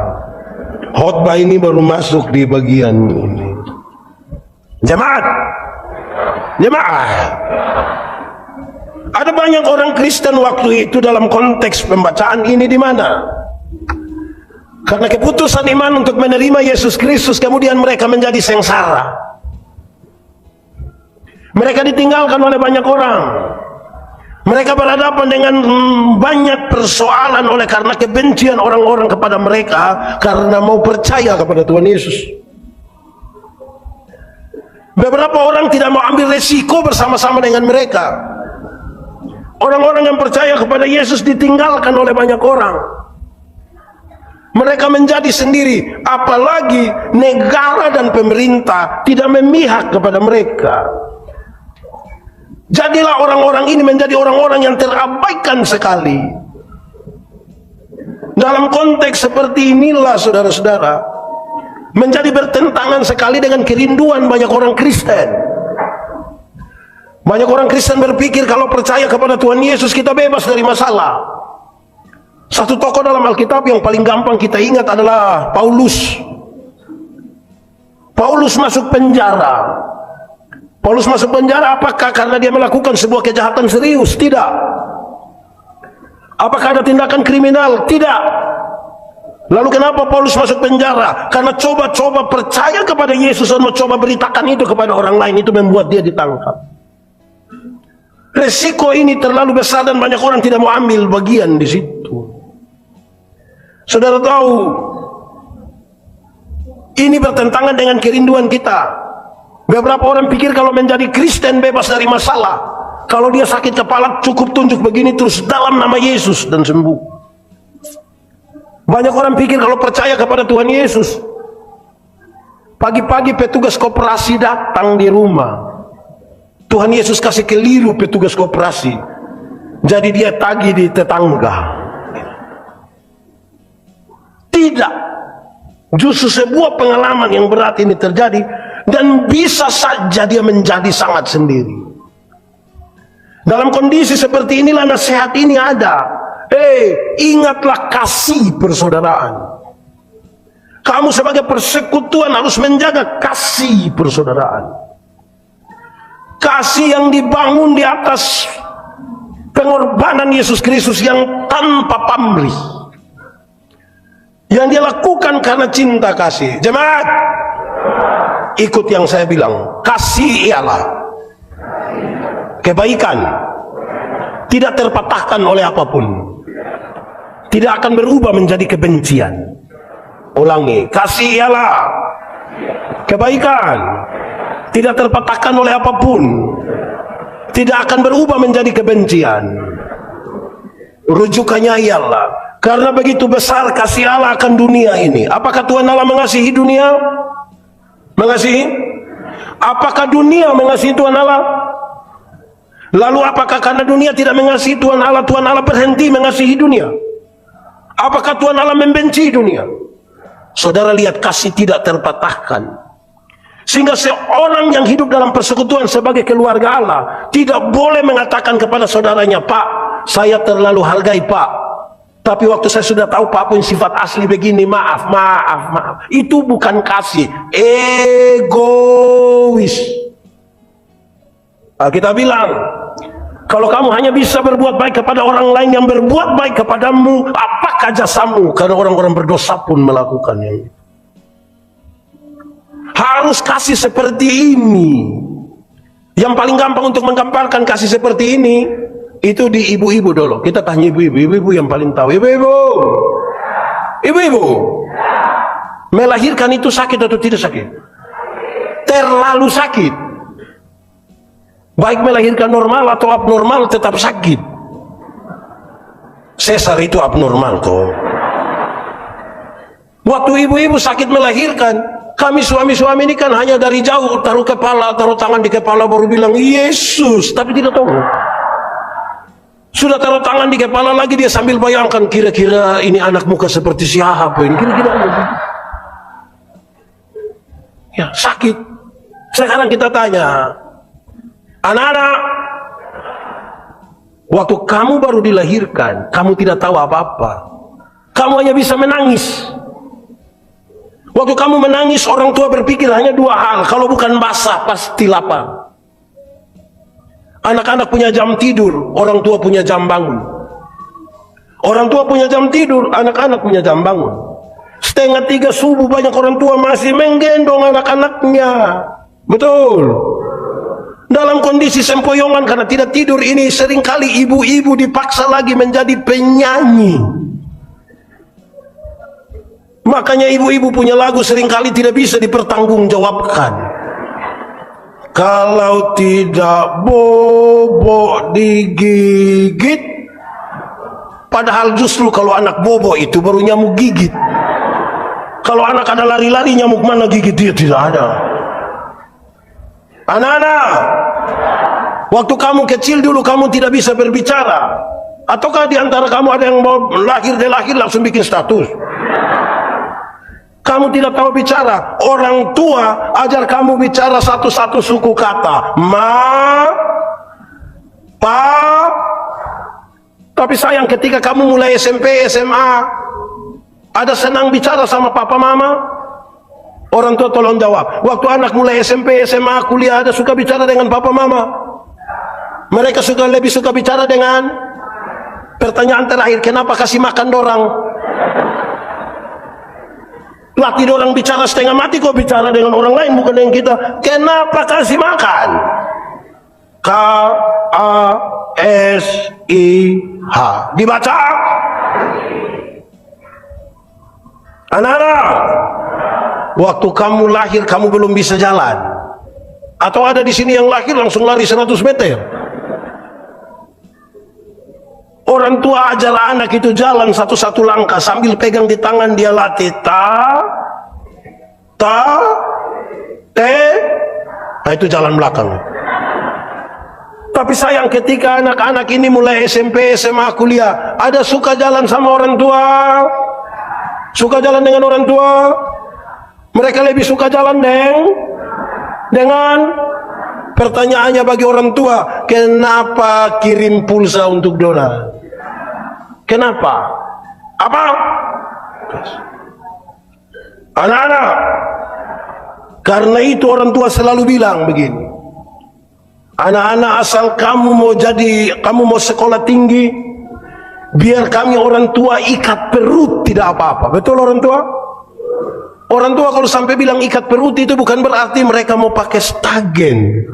Khotbah ini baru masuk di bagian ini. Jemaat, ada banyak orang Kristen waktu itu dalam konteks pembacaan ini di mana? Karena keputusan iman untuk menerima Yesus Kristus, kemudian mereka menjadi sengsara. Mereka ditinggalkan oleh banyak orang. Mereka berhadapan dengan banyak persoalan oleh karena kebencian orang-orang kepada mereka karena mau percaya kepada Tuhan Yesus. Beberapa orang tidak mau ambil resiko bersama-sama dengan mereka. Orang-orang yang percaya kepada Yesus ditinggalkan oleh banyak orang. Mereka menjadi sendiri, apalagi negara dan pemerintah tidak memihak kepada mereka. Jadilah orang-orang ini menjadi orang-orang yang terabaikan sekali. Dalam konteks seperti inilah saudara-saudara, menjadi bertentangan sekali dengan kerinduan banyak orang Kristen. Banyak orang Kristen berpikir kalau percaya kepada Tuhan Yesus kita bebas dari masalah. Satu tokoh dalam Alkitab yang paling gampang kita ingat adalah Paulus. Paulus masuk penjara. Paulus masuk penjara apakah karena dia melakukan sebuah kejahatan serius? Tidak. Apakah ada tindakan kriminal? Tidak. Lalu kenapa Paulus masuk penjara? Karena coba-coba percaya kepada Yesus dan mencoba beritakan itu kepada orang lain, itu membuat dia ditangkap. Resiko ini terlalu besar dan banyak orang tidak mau ambil bagian di situ. Saudara tahu, ini bertentangan dengan kerinduan kita. Beberapa orang pikir kalau menjadi Kristen bebas dari masalah. Kalau dia sakit kepala cukup tunjuk begini terus dalam nama Yesus dan sembuh. Banyak orang pikir kalau percaya kepada Tuhan Yesus, pagi-pagi petugas koperasi datang di rumah. Tuhan Yesus kasih keliru petugas koperasi. Jadi dia tagih di tetangga. Tidak. Justru sebuah pengalaman yang berat ini terjadi dan bisa saja dia menjadi sangat sendiri. Dalam kondisi seperti inilah nasihat ini ada. Ingatlah kasih persaudaraan. Kamu sebagai persekutuan harus menjaga kasih persaudaraan. Kasih yang dibangun di atas pengorbanan Yesus Kristus yang tanpa pamrih. Yang dia lakukan karena cinta kasih. Jemaat, ikut yang saya bilang. Kasih ialah kebaikan, tidak terpatahkan oleh apapun, tidak akan berubah menjadi kebencian. Ulangi, kasih ialah kebaikan, tidak terpatahkan oleh apapun, tidak akan berubah menjadi kebencian. Rujukannya ialah karena begitu besar kasih Allah akan dunia ini. Apakah Tuhan Allah mengasihi dunia? Mengasihi? Apakah dunia mengasihi Tuhan Allah? Lalu apakah karena dunia tidak mengasihi Tuhan Allah berhenti mengasihi dunia? Apakah Tuhan Allah membenci dunia? Saudara lihat, kasih tidak terpatahkan. Sehingga seorang yang hidup dalam persekutuan sebagai keluarga Allah tidak boleh mengatakan kepada saudaranya, Pak, saya terlalu hargai Pak, Tapi waktu saya sudah tahu Pak punya sifat asli begini, maaf. Itu bukan kasih, egois. Kita bilang, kalau kamu hanya bisa berbuat baik kepada orang lain yang berbuat baik kepadamu, apakah jasamu? Karena orang-orang berdosa pun melakukan yang itu. Harus kasih seperti ini. Yang paling gampang untuk menggambarkan kasih seperti ini, itu di ibu-ibu dulu. Kita tanya ibu-ibu yang paling tahu. Ibu-ibu, melahirkan itu sakit atau tidak sakit? Terlalu sakit. Baik melahirkan normal atau abnormal tetap sakit. Sesar itu abnormal kok. Waktu ibu-ibu sakit melahirkan, kami suami-suami ini kan hanya dari jauh taruh tangan di kepala baru bilang Yesus, tapi tidak tahu. Sudah taruh tangan di kepala lagi dia sambil bayangkan kira-kira ini anak muka seperti siapa ini, kira-kira ya sakit. Sekarang kita tanya, anak-anak, waktu kamu baru dilahirkan, kamu tidak tahu apa-apa, kamu hanya bisa menangis. Waktu kamu menangis, orang tua berpikir hanya dua hal, kalau bukan basah pasti lapar. Anak-anak punya jam tidur, orang tua punya jam bangun. Orang tua punya jam tidur, anak-anak punya jam bangun. 2:30 subuh banyak orang tua masih menggendong anak-anaknya. Betul. Dalam kondisi sempoyongan karena tidak tidur ini, seringkali ibu-ibu dipaksa lagi menjadi penyanyi. Makanya ibu-ibu punya lagu seringkali tidak bisa dipertanggungjawabkan. Kalau tidak bobo digigit, padahal justru kalau anak bobo itu baru nyamuk gigit. Kalau anak ada lari-lari, nyamuk mana gigit dia? Tidak ada. Anak-anak, waktu kamu kecil dulu kamu tidak bisa berbicara, ataukah di antara kamu ada yang mau lahir langsung bikin status? Kamu tidak tahu bicara. Orang tua ajar kamu bicara satu-satu suku kata. Ma, pa. Tapi sayang ketika kamu mulai SMP, SMA, ada senang bicara sama papa mama? Orang tua tolong jawab. Waktu anak mulai SMP, SMA, kuliah, ada suka bicara dengan papa mama? Mereka lebih suka bicara dengan pertanyaan terakhir, kenapa kasih makan dorang? Latih orang bicara setengah mati, kok bicara dengan orang lain bukan dengan kita. Kenapa kasih makan? K-A-S-I-H. Dibaca. Anak-anak, waktu kamu lahir kamu belum bisa jalan. Atau ada di sini yang lahir langsung lari 100 meter. Orang tua ajar anak itu jalan satu-satu langkah sambil pegang di tangan dia latih nah itu jalan belakang. Tapi sayang ketika anak-anak ini mulai SMP, SMA, kuliah, ada suka jalan sama orang tua, suka jalan dengan orang tua. Mereka lebih suka jalan dengan pertanyaannya bagi orang tua, kenapa kirim pulsa untuk Dona? Kenapa? Apa? Anak-anak, karena itu orang tua selalu bilang begini, anak-anak asal kamu mau sekolah tinggi, biar kami orang tua ikat perut tidak apa-apa. Betul orang tua? Orang tua kalau sampai bilang ikat perut itu bukan berarti mereka mau pakai stagen,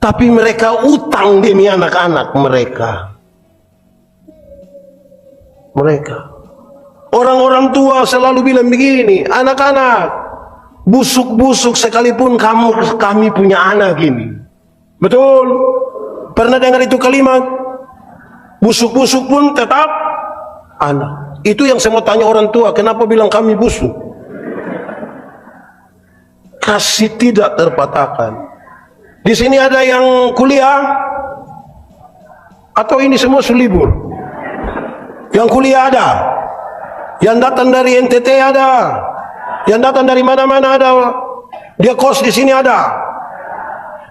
tapi mereka utang demi anak-anak mereka. Orang-orang tua selalu bilang begini, anak-anak, busuk-busuk sekalipun kami punya anak ini. Betul? Pernah dengar itu kalimat? Busuk-busuk pun tetap anak. Itu yang saya mau tanya orang tua, kenapa bilang kami busuk? Kasih tidak terpatahkan. Di sini ada yang kuliah atau ini semua selibur? Yang kuliah ada, yang datang dari NTT ada, yang datang dari mana-mana ada, dia kos di sini ada.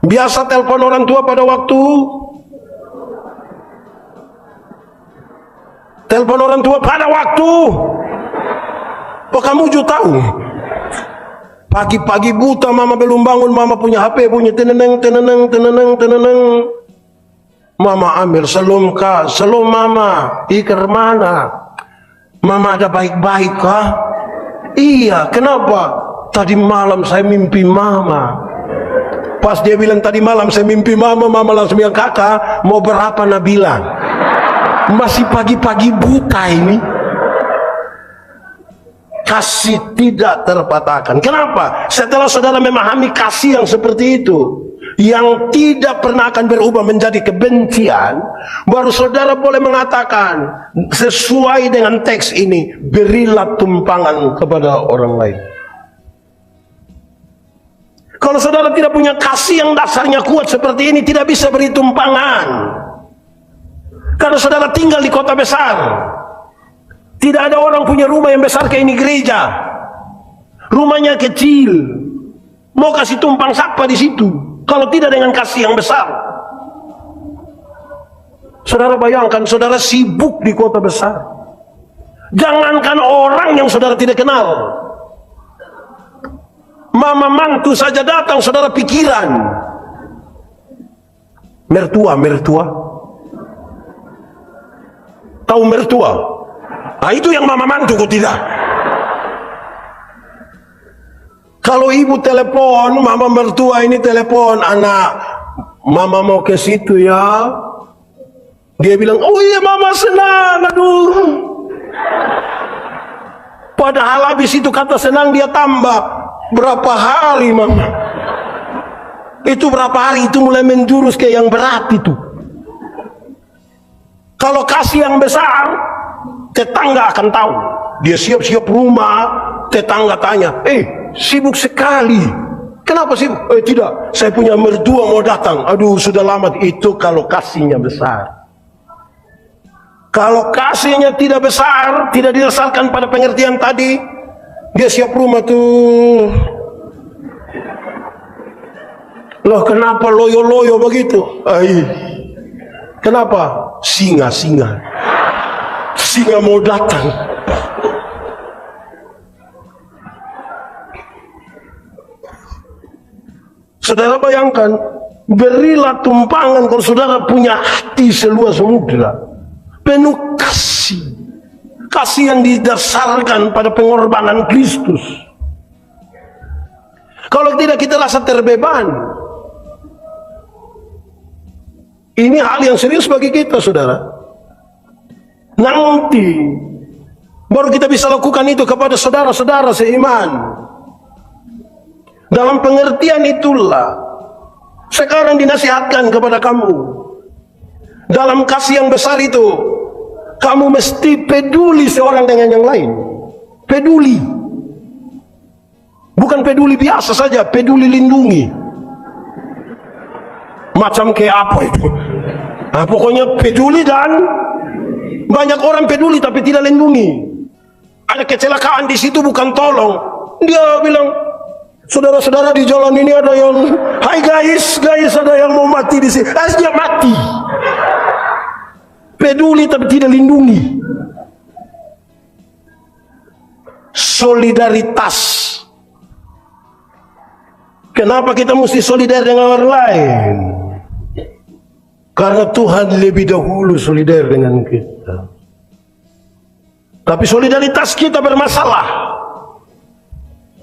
Biasa telepon orang tua pada waktu Telepon orang tua pada waktu. Oh, kamu juga tahu. Pagi-pagi buta, mama belum bangun, mama punya HP, bunyi teneneng. Mama ambil, selum kak, selum mama, iker mana? Mama ada baik-baik kah? Iya, kenapa? Tadi malam saya mimpi mama. Pas dia bilang tadi malam saya mimpi mama, mama langsung bilang, kakak mau berapa Nabila? Masih pagi-pagi buta ini. Kasih tidak terpatahkan. Kenapa? Setelah saudara memahami kasih yang seperti itu, yang tidak pernah akan berubah menjadi kebencian, baru saudara boleh mengatakan sesuai dengan teks ini, berilah tumpangan kepada orang lain. Kalau saudara tidak punya kasih yang dasarnya kuat seperti ini, tidak bisa beri tumpangan. Karena saudara tinggal di kota besar, tidak ada orang punya rumah yang besar kayak ini gereja. Rumahnya kecil, mau kasih tumpang siapa di situ? Kalau tidak dengan kasih yang besar. Saudara bayangkan, saudara sibuk di kota besar. Jangankan orang yang saudara tidak kenal. Mama mantu saja datang, saudara pikiran. Mertua. Tahu mertua? Nah, itu yang mama mantu kok tidak. Kalau ibu telepon, mama mertua ini telepon, anak, mama mau ke situ ya. Dia bilang, oh iya mama senang, aduh. Padahal habis itu kata senang dia tambah, berapa hari mama? Itu berapa hari itu mulai menjurus ke yang berat itu. Kalau kasih yang besar, tetangga akan tahu. Dia siap-siap rumah, tetangga tanya, sibuk sekali. Kenapa sibuk? Tidak, saya punya mertua mau datang. Aduh, sudah lama. Itu kalau kasihnya besar. Kalau kasihnya tidak besar, tidak didasarkan pada pengertian tadi, dia siap rumah tuh. Loh, kenapa loyo-loyo begitu? Kenapa? Singa mau datang. Saudara bayangkan, berilah tumpangan kalau saudara punya hati seluas samudra, penuh kasih. Kasih yang didasarkan pada pengorbanan Kristus. Kalau tidak, kita rasa terbeban. Ini hal yang serius bagi kita, saudara. Nanti baru kita bisa lakukan itu kepada saudara-saudara seiman. Dalam pengertian itulah sekarang dinasihatkan kepada kamu. Dalam kasih yang besar itu, kamu mesti peduli seorang dengan yang lain. Peduli. Bukan peduli biasa saja, peduli lindungi. Macam kayak apa itu? Nah, pokoknya peduli, dan banyak orang peduli tapi tidak lindungi. Ada kecelakaan di situ bukan tolong. Dia bilang, saudara-saudara di jalan ini ada yang, hai guys ada yang mau mati di sini. Dia mati. Peduli tapi tidak lindungi. Solidaritas. Kenapa kita mesti solidar dengan orang lain? Karena Tuhan lebih dahulu solidar dengan kita. Tapi solidaritas kita bermasalah.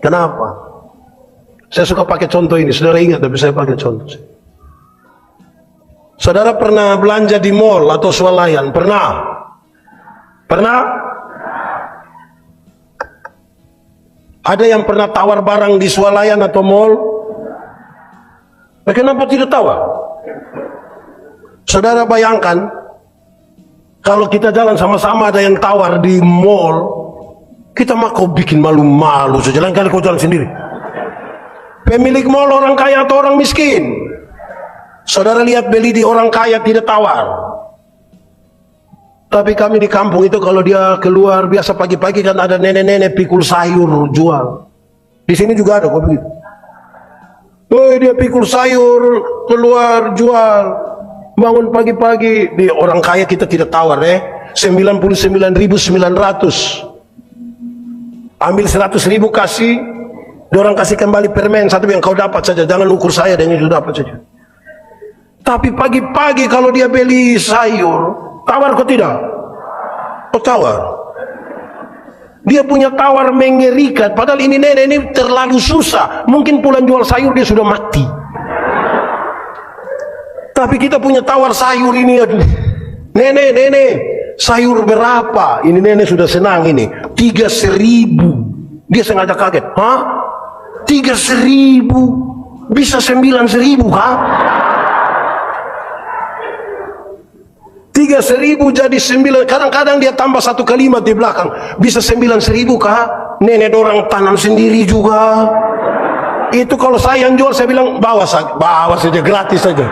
Kenapa? Saya suka pakai contoh ini. Saudara ingat, tapi saya pakai contoh. Saudara pernah belanja di mall atau swalayan? Pernah? Pernah? Ada yang pernah tawar barang di swalayan atau mall? Kenapa tidak tawar? Saudara bayangkan, kalau kita jalan sama-sama ada yang tawar di mall, kita mah kau bikin malu-malu saja. Lain kali kau jalan sendiri. Pemilik mall orang kaya atau orang miskin? Saudara lihat beli di orang kaya tidak tawar. Tapi kami di kampung itu kalau dia keluar biasa pagi-pagi kan ada nenek-nenek pikul sayur jual. Di sini juga ada kok begitu. Dia pikul sayur keluar jual. Bangun pagi-pagi, di orang kaya kita tidak tawar 99.900. Ambil 100.000 kasih, orang kasih kembali permen satu yang kau dapat saja, jangan ukur saya dengan itu dapat saja. Tapi pagi-pagi kalau dia beli sayur, tawar kok tidak? Oh tawar. Dia punya tawar mengerikan, padahal ini nenek ini terlalu susah. Mungkin pulang jual sayur dia sudah mati. Tapi kita punya tawar sayur ini, aduh. Nenek, sayur berapa? Ini nenek sudah senang ini. 3.000. Dia sengaja kaget. Hah? 3.000? Bisa 9.000, ha? 3.000 jadi 9. Kadang-kadang dia tambah satu kalimat di belakang. Bisa 9.000 kah? Nenek orang tanam sendiri juga. Itu kalau saya yang jual, saya bilang bawa saja gratis saja.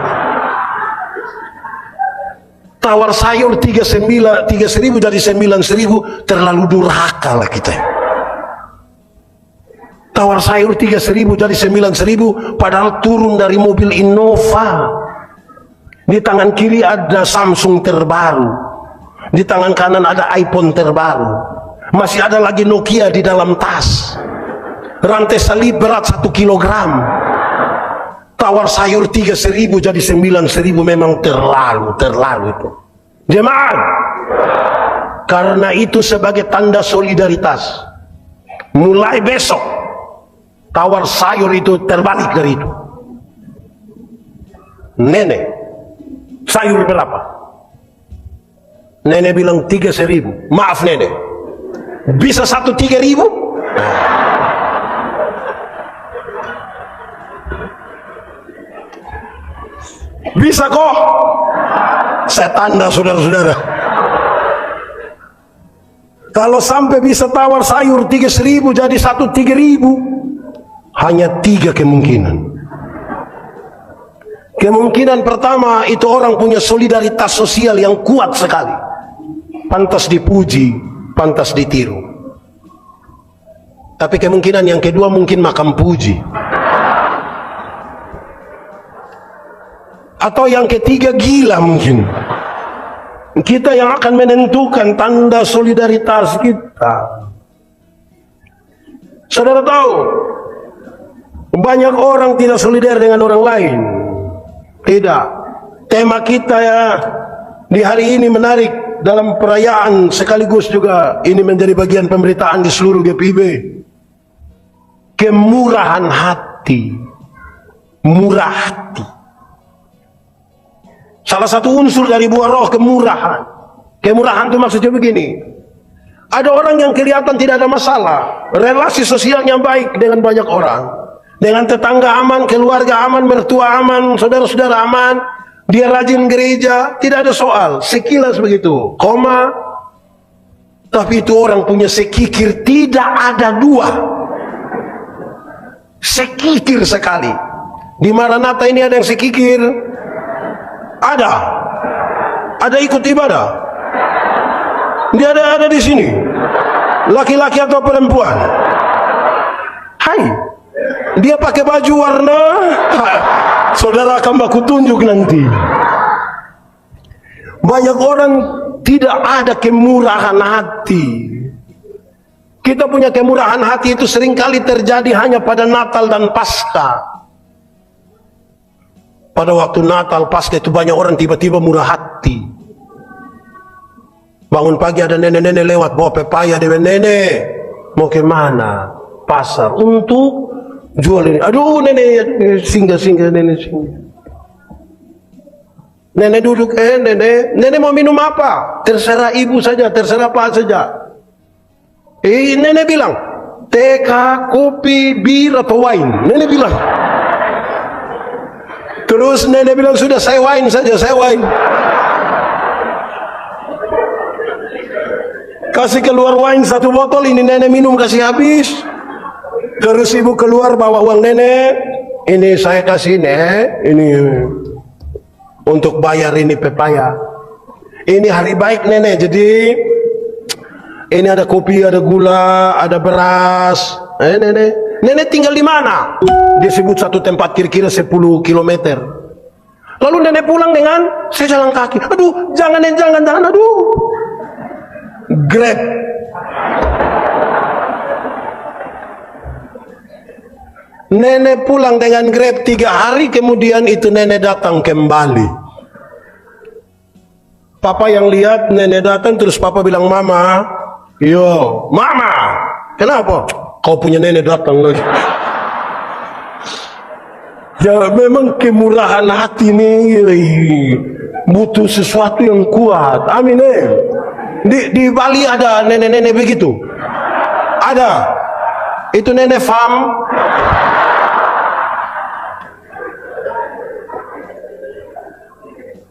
Tawar sayur 3.000 jadi 9.000, terlalu durhaka lah kita. Tawar sayur 3.000 jadi 9.000, padahal turun dari mobil Innova. Di tangan kiri ada Samsung terbaru, di tangan kanan ada iPhone terbaru, masih ada lagi Nokia di dalam tas. Rantai salib berat 1 kilogram. Tawar sayur 3.000 jadi 9.000 memang terlalu itu. Jemaat, karena itu sebagai tanda solidaritas, mulai besok tawar sayur itu terbalik dari itu. Nenek, sayur berapa? Nenek bilang 3.000. Maaf nenek, bisa 3.000? Bisa kok. Saya tanda saudara-saudara. Kalau sampai bisa tawar sayur 3.000 jadi 3.000, hanya 3 kemungkinan. Kemungkinan pertama, itu orang punya solidaritas sosial yang kuat sekali. Pantas dipuji, pantas ditiru. Tapi kemungkinan yang kedua mungkin makam puji. Atau yang ketiga gila mungkin. Kita yang akan menentukan tanda solidaritas kita. Saudara tahu, banyak orang tidak solidar dengan orang lain. Tidak. Tema kita ya di hari ini menarik dalam perayaan, sekaligus juga ini menjadi bagian pemberitaan di seluruh GPIB. Kemurahan hati. Murah hati. Salah satu unsur dari buah roh kemurahan. Kemurahan itu maksudnya begini. Ada orang yang kelihatan tidak ada masalah, relasi sosialnya baik dengan banyak orang, dengan tetangga aman, keluarga aman, mertua aman, saudara-saudara aman. Dia rajin gereja, tidak ada soal, sekilas begitu, koma. Tapi itu orang punya sekikir, tidak ada dua. Sekikir sekali. Di Maranatha ini ada yang sekikir. Ada ikut ibadah. Dia ada di sini. Laki-laki atau perempuan? Hai. Dia pakai baju warna. Saudara akan baku tunjuk nanti. Banyak orang tidak ada kemurahan hati. Kita punya kemurahan hati itu seringkali terjadi hanya pada Natal dan Paskah. Pada waktu Natal, Paskah itu banyak orang tiba-tiba murah hati. Bangun pagi ada nenek-nenek lewat bawa pepaya. Dia bilang, nenek mau ke mana? Pasar untuk jual ini. Aduh nenek, singgah nenek singgah. Nenek duduk, nenek mau minum apa? Terserah ibu saja, terserah apa saja. Nenek bilang, teh, kopi, bir atau wine? Nenek bilang. Terus nenek bilang, sudah saya wine saja, saya wine. Kasih keluar wine 1 botol, ini nenek minum kasih habis. Terus ibu keluar bawa uang nenek. Ini saya kasih nek, ini untuk bayar ini pepaya. Ini hari baik nenek, jadi ini ada kopi, ada gula, ada beras. Nenek tinggal di mana? Dia sebut satu tempat kira-kira 10 kilometer. Lalu nenek pulang dengan saya jalan kaki. Aduh, jangan, aduh. Grab. Nenek pulang dengan Grab 3 hari kemudian itu nenek datang kembali. Papa yang lihat nenek datang terus papa bilang, Mama, yo, Mama, kenapa? Kau punya nenek datang lagi. Ya memang kemurahan hati nih butuh sesuatu yang kuat. Amin. Di Bali ada nenek-nenek begitu. Ada. Itu nenek fam.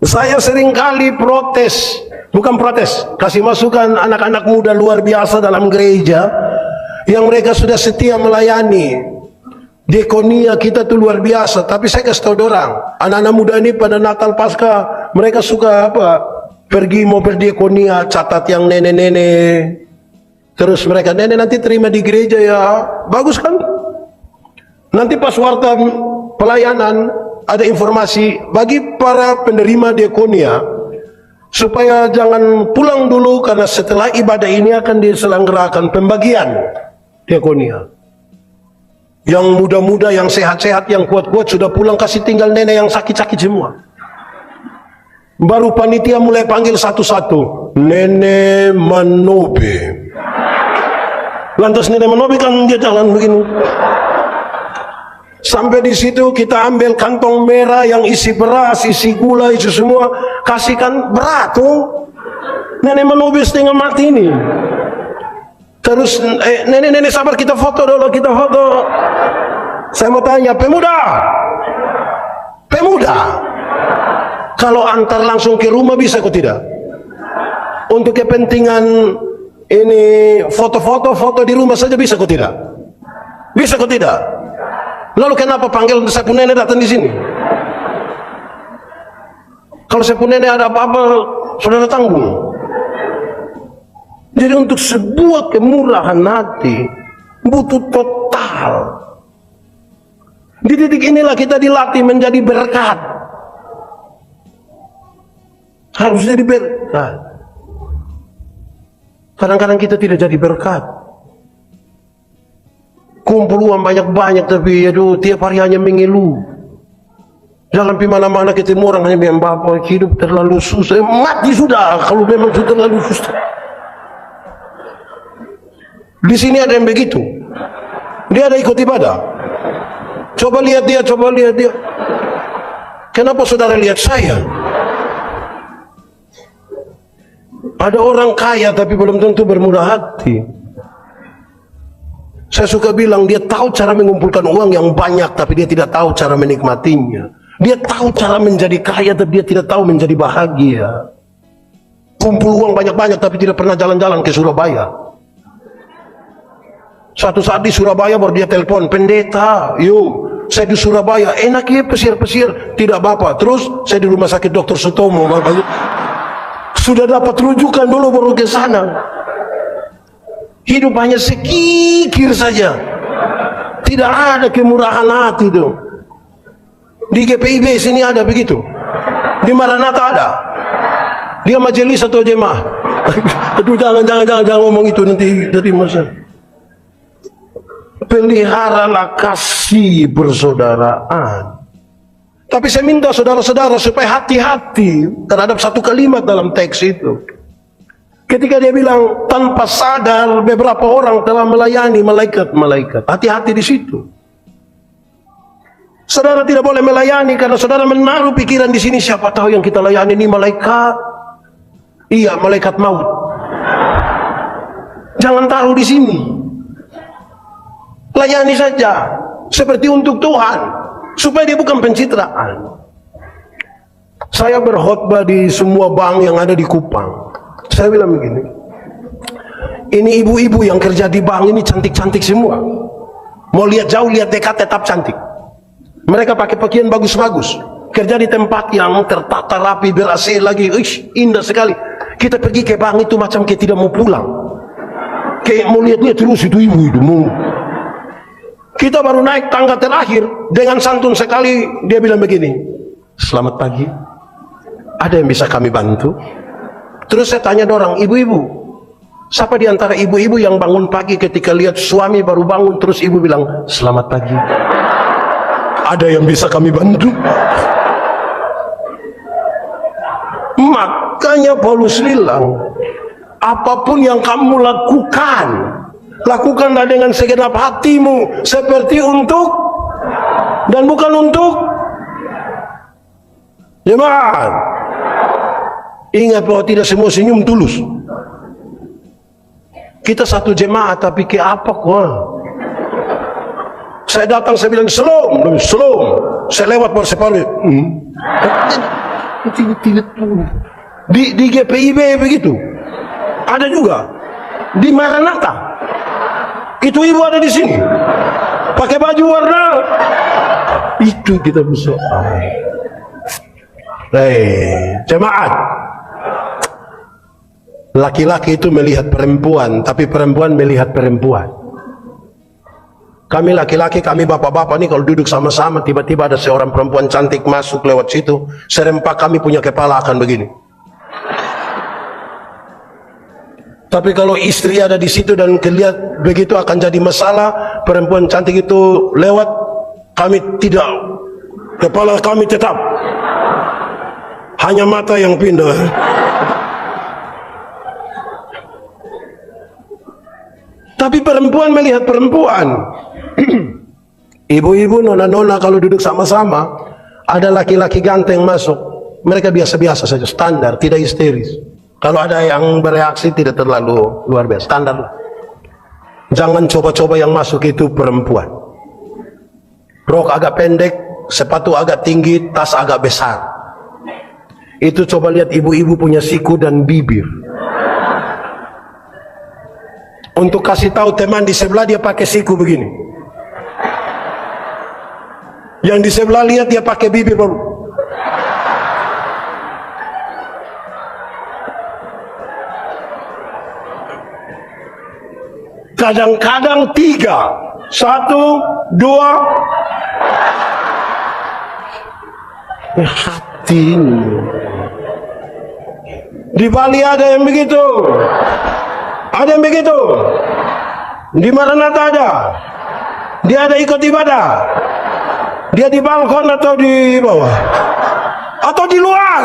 Saya seringkali protes, bukan protes, kasih masukan anak-anak muda luar biasa dalam gereja yang mereka sudah setia melayani. Diakonia kita tuh luar biasa, tapi saya kasih tahu orang, anak-anak muda ini pada Natal Pasca mereka suka apa? Pergi mau berdiakonia, catat yang nenek-nenek. Terus mereka, nenek nanti terima di gereja ya. Bagus kan? Nanti pas warta pelayanan ada informasi bagi para penerima diakonia supaya jangan pulang dulu karena setelah ibadah ini akan diselenggarakan pembagian diakonia. Yang muda-muda, yang sehat-sehat, yang kuat-kuat sudah pulang, kasih tinggal nenek yang sakit-sakit semua. Baru panitia mulai panggil satu-satu. Nenek Manobe. Lantas nenek Manobe kan dia jalan begini. Sampai di situ kita ambil kantong merah yang isi beras, isi gula, isi semua, kasihkan berat tuh. Nenek Manobe setengah mati ini. Terus nenek-nenek sabar, kita foto dulu, kita foto. Saya mau tanya, pemuda, kalau antar langsung ke rumah bisa kok tidak? Untuk kepentingan ini foto di rumah saja bisa kok tidak? Bisa kok tidak? Lalu kenapa panggil saya pun nenek datang di sini? Kalau saya pun nenek ada apa-apa, saudara tanggung. Jadi untuk sebuah kemurahan hati butuh total. Di titik inilah kita dilatih menjadi berkat. Harus jadi berkat. Kadang-kadang kita tidak jadi berkat. Kumpul uang banyak-banyak tapi aduh tiap hari hanya mengeluh. Jalan di mana-mana ketemu orang hanya bilang, Bapak hidup terlalu susah. Mati sudah kalau memang sudah terlalu susah. Di sini ada yang begitu. Dia ada ikut ibadah. Coba lihat dia. Kenapa saudara lihat saya? Ada orang kaya tapi belum tentu bermurah hati. Saya suka bilang dia tahu cara mengumpulkan uang yang banyak tapi dia tidak tahu cara menikmatinya. Dia tahu cara menjadi kaya tapi dia tidak tahu menjadi bahagia. Kumpul uang banyak-banyak tapi tidak pernah jalan-jalan ke Surabaya. Suatu saat di Surabaya baru dia telepon, pendeta, yuk saya di Surabaya, enak ya pesir-pesir, tidak Bapak. Terus saya di rumah sakit Dr. Sutomo, sudah dapat rujukan dulu baru ke sana. Hidup hanya sekikir saja, tidak ada kemurahan hati itu. Di GPIB sini ada begitu, di Maranatha ada. Dia majelis atau jemaah? Aduh jangan ngomong itu nanti dari masa. Peliharalah kasih persaudaraan. Tapi saya minta saudara-saudara supaya hati-hati terhadap satu kalimat dalam teks itu. Ketika dia bilang tanpa sadar beberapa orang telah melayani malaikat-malaikat. Hati-hati di situ. Saudara tidak boleh melayani karena saudara menaruh pikiran di sini, siapa tahu yang kita layani ini malaikat. Iya, malaikat maut. Jangan taruh di sini. Layani saja seperti untuk Tuhan supaya dia bukan pencitraan. Saya berkhotbah di semua bank yang ada di Kupang. Saya bilang begini, ini ibu-ibu yang kerja di bank ini cantik-cantik semua. Mau lihat jauh, lihat dekat, tetap cantik. Mereka pakai pakaian bagus-bagus, kerja di tempat yang tertata rapi, ber-AC lagi, indah sekali. Kita pergi ke bank itu macam kayak tidak mau pulang, kayak mau lihat-lihat terus itu ibu itu mau. Kita baru naik tangga terakhir, dengan santun sekali dia bilang begini, Selamat pagi. Ada yang bisa kami bantu? Terus saya tanya orang, ibu-ibu, siapa di antara ibu-ibu yang bangun pagi ketika lihat suami baru bangun, terus ibu bilang, selamat pagi? Ada yang bisa kami bantu? Makanya Paulus bilang, apapun yang kamu lakukan, lakukanlah dengan segenap hatimu, seperti untuk dan bukan untuk jemaat. Ingat bahwa tidak semua senyum tulus. Kita satu jemaat tapi ke apa kok? Saya datang, saya bilang shalom, shalom. Saya lewat baru saya paling. Di GPIB begitu. Ada juga di Maranatha. Itu ibu ada di sini. Pakai baju warna. Itu kita bisa. Jemaat. Laki-laki itu melihat perempuan, tapi perempuan melihat perempuan. Kami laki-laki, kami bapak-bapak nih kalau duduk sama-sama, tiba-tiba ada seorang perempuan cantik masuk lewat situ, serempak kami punya kepala akan begini. Tapi kalau istri ada di situ dan kelihatan begitu akan jadi masalah. Perempuan cantik itu lewat, kami tidak, kepala kami tetap, hanya mata yang pindah. Tapi perempuan melihat perempuan. Ibu-ibu, nona-nona kalau duduk sama-sama, ada laki-laki ganteng masuk, mereka biasa-biasa saja, standar, tidak histeris. Kalau ada yang bereaksi tidak terlalu luar biasa, standar lah. Jangan coba-coba yang masuk itu perempuan. Rok agak pendek, sepatu agak tinggi, tas agak besar. Itu coba lihat ibu-ibu punya siku dan bibir. Untuk kasih tahu teman di sebelah dia pakai siku begini. Yang di sebelah lihat dia pakai bibir baru. Kadang-kadang 3, 1, 2. Hati. Di Bali ada yang begitu. Ada yang begitu. Di Maranatha ada. Dia ada ikut ibadah. Dia di balkon atau di bawah atau di luar.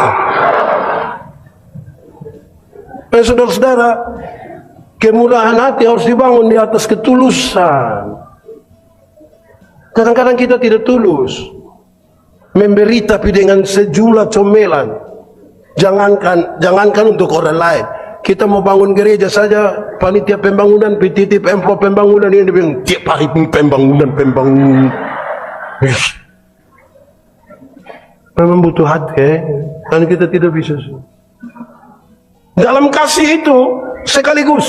Saudara-saudara, kemurahan hati harus dibangun di atas ketulusan. Kadang-kadang kita tidak tulus memberi, tapi dengan sejumlah comelan. Jangankan untuk orang lain. Kita mau bangun gereja saja, panitia pembangunan, titip envelope pembangunan ini bilang tiap hari pembangunan. Memang butuh hati, kan kita tidak bisa. Dalam kasih itu sekaligus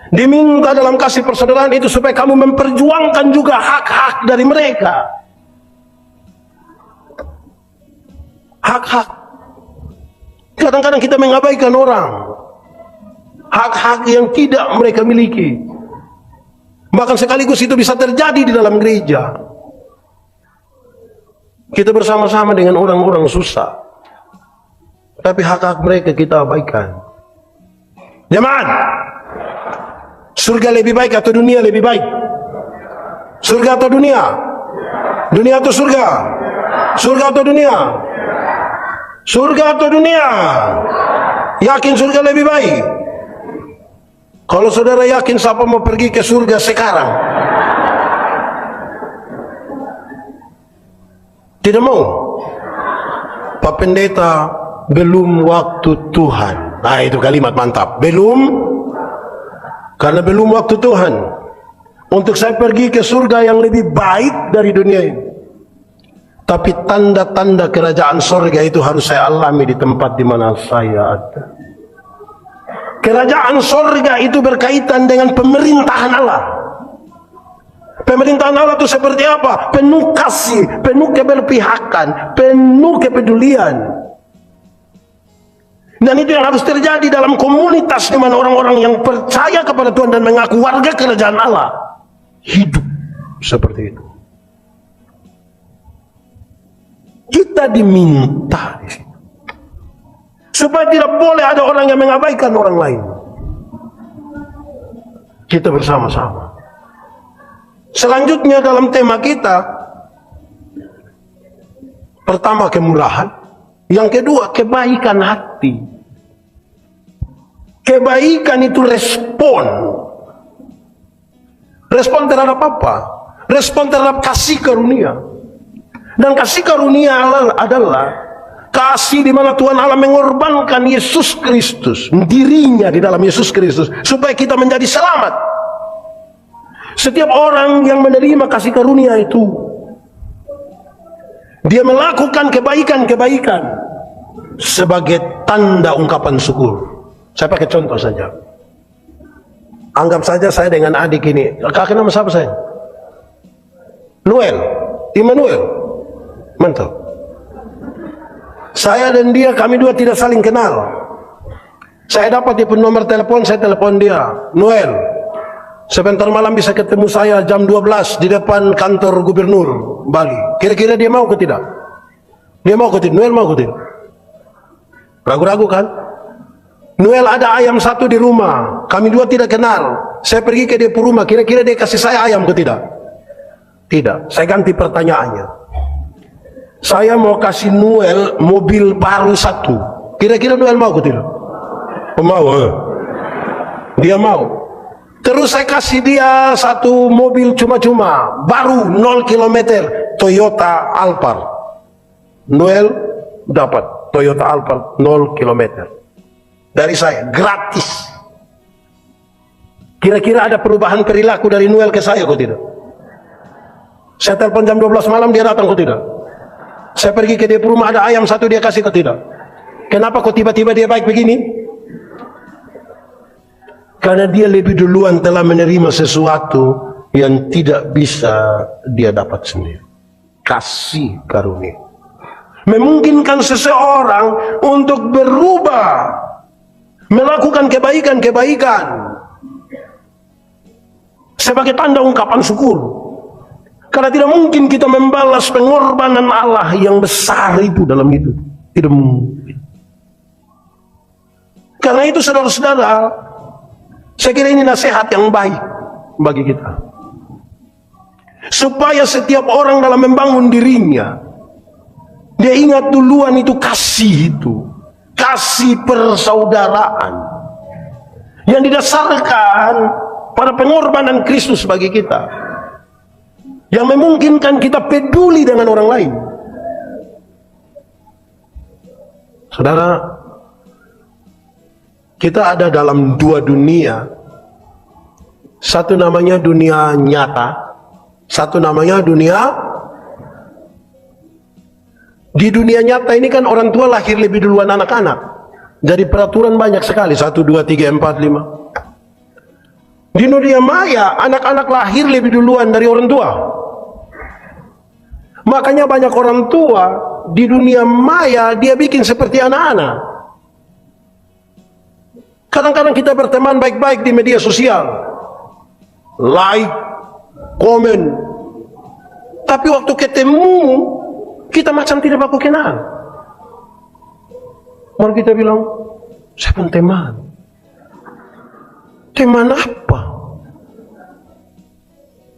diminta dalam kasih persaudaraan itu supaya kamu memperjuangkan juga hak-hak dari mereka. Hak-hak. Kadang-kadang kita mengabaikan orang, hak-hak yang tidak mereka miliki. Bahkan sekaligus itu bisa terjadi di dalam gereja. Kita bersama-sama dengan orang-orang susah, tapi hak-hak mereka kita abaikan. Jemaat, surga lebih baik atau dunia lebih baik? Surga atau dunia? Dunia atau surga? Surga atau dunia? Surga atau dunia? Yakin surga lebih baik? Kalau saudara yakin, siapa mau pergi ke surga sekarang? Tidak mau. Pak Pendeta, belum waktu Tuhan. Nah, itu kalimat mantap. Belum, karena belum waktu Tuhan untuk saya pergi ke surga yang lebih baik dari dunia ini. Tapi tanda-tanda kerajaan surga itu harus saya alami di tempat di mana saya ada. Kerajaan surga itu berkaitan dengan pemerintahan Allah. Pemerintahan Allah itu seperti apa? Penuh kasih, penuh keberpihakan, penuh kepedulian. Dan itu yang harus terjadi dalam komunitas di mana orang-orang yang percaya kepada Tuhan dan mengaku warga kerajaan Allah hidup seperti itu. Kita diminta di situ. Supaya tidak boleh ada orang yang mengabaikan orang lain. Kita bersama-sama. Selanjutnya dalam tema kita, pertama kemurahan, yang kedua kebaikan hati. Kebaikan itu respon. Respon terhadap apa? Respon terhadap kasih karunia. Dan kasih karunia adalah kasih di mana Tuhan Allah mengorbankan Yesus Kristus, dirinya di dalam Yesus Kristus, supaya kita menjadi selamat. Setiap orang yang menerima kasih karunia itu, dia melakukan kebaikan-kebaikan sebagai tanda ungkapan syukur. Saya pakai contoh saja. Anggap saja saya dengan adik ini. Kakak nama siapa saya? Noel, Immanuel. Mantap. Saya dan dia, kami dua tidak saling kenal. Saya dapat dia pun nomor telepon, saya telepon dia. Noel, sebentar malam bisa ketemu saya jam 12 di depan kantor gubernur Bali. Kira-kira dia mau ke tidak? Dia mau ke tidak? Noel mau ke tidak? Ragu-ragu kan? Noel ada ayam satu di rumah, kami dua tidak kenal. Saya pergi ke dia rumah, kira-kira dia kasih saya ayam ke tidak? Tidak. Saya ganti pertanyaannya. Saya mau kasih Noel mobil baru satu. Kira-kira Noel mau ke tidak? Mau. Dia mau. Terus saya kasih dia satu mobil cuma-cuma, baru 0 km, Toyota Alphard. Noel dapat Toyota Alphard 0 km. Dari saya, gratis. Kira-kira ada perubahan perilaku dari Noel ke saya kok tidak? Saya telepon jam 12 malam, dia datang kok tidak? Saya pergi ke dia rumah, ada ayam satu, dia kasih kok tidak? Kenapa kok tiba-tiba dia baik begini? Karena dia lebih duluan telah menerima sesuatu yang tidak bisa dia dapat sendiri. Kasih karunia memungkinkan seseorang untuk berubah, melakukan kebaikan-kebaikan sebagai tanda ungkapan syukur. Karena tidak mungkin kita membalas pengorbanan Allah yang besar itu dalam hidup. Tidak mungkin. Karena itu saudara-saudara, saya kira ini nasihat yang baik bagi kita. Supaya setiap orang dalam membangun dirinya, dia ingat duluan itu kasih itu. Kasih persaudaraan. Yang didasarkan pada pengorbanan Kristus bagi kita. Yang memungkinkan kita peduli dengan orang lain. Saudara, kita ada dalam dua dunia. Satu namanya dunia nyata, satu namanya dunia. Di dunia nyata ini kan orang tua lahir lebih duluan anak-anak. Jadi peraturan banyak sekali, 1, 2, 3, 4, 5. Di dunia maya, anak-anak lahir lebih duluan dari orang tua. Makanya banyak orang tua di dunia maya dia bikin seperti anak-anak. Kadang-kadang kita berteman baik-baik di media sosial, like, komen, tapi waktu ketemu kita macam tidak baku kenal. Baru kita bilang, saya pun teman. Teman apa?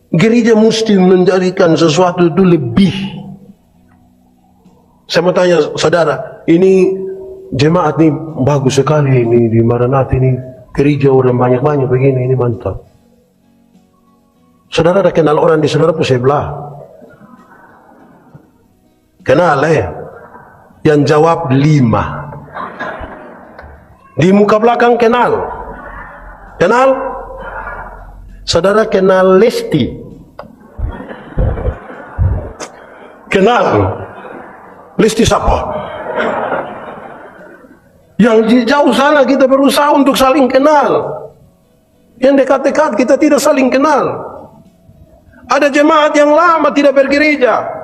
Gereja mesti menjadikan sesuatu itu lebih. Saya mau tanya saudara, ini jemaat ini bagus sekali ini di Maranatha ini, gereja orang banyak-banyak begini, ini mantap. Saudara ada kenal orang di saudara pun sebelah? Kenal Yang jawab 5. Di muka belakang kenal. Kenal? Saudara kenal Lesti? Kenal? Lesti siapa? Yang di jauh sana kita berusaha untuk saling kenal. Yang dekat-dekat kita tidak saling kenal. Ada jemaat yang lama tidak bergereja.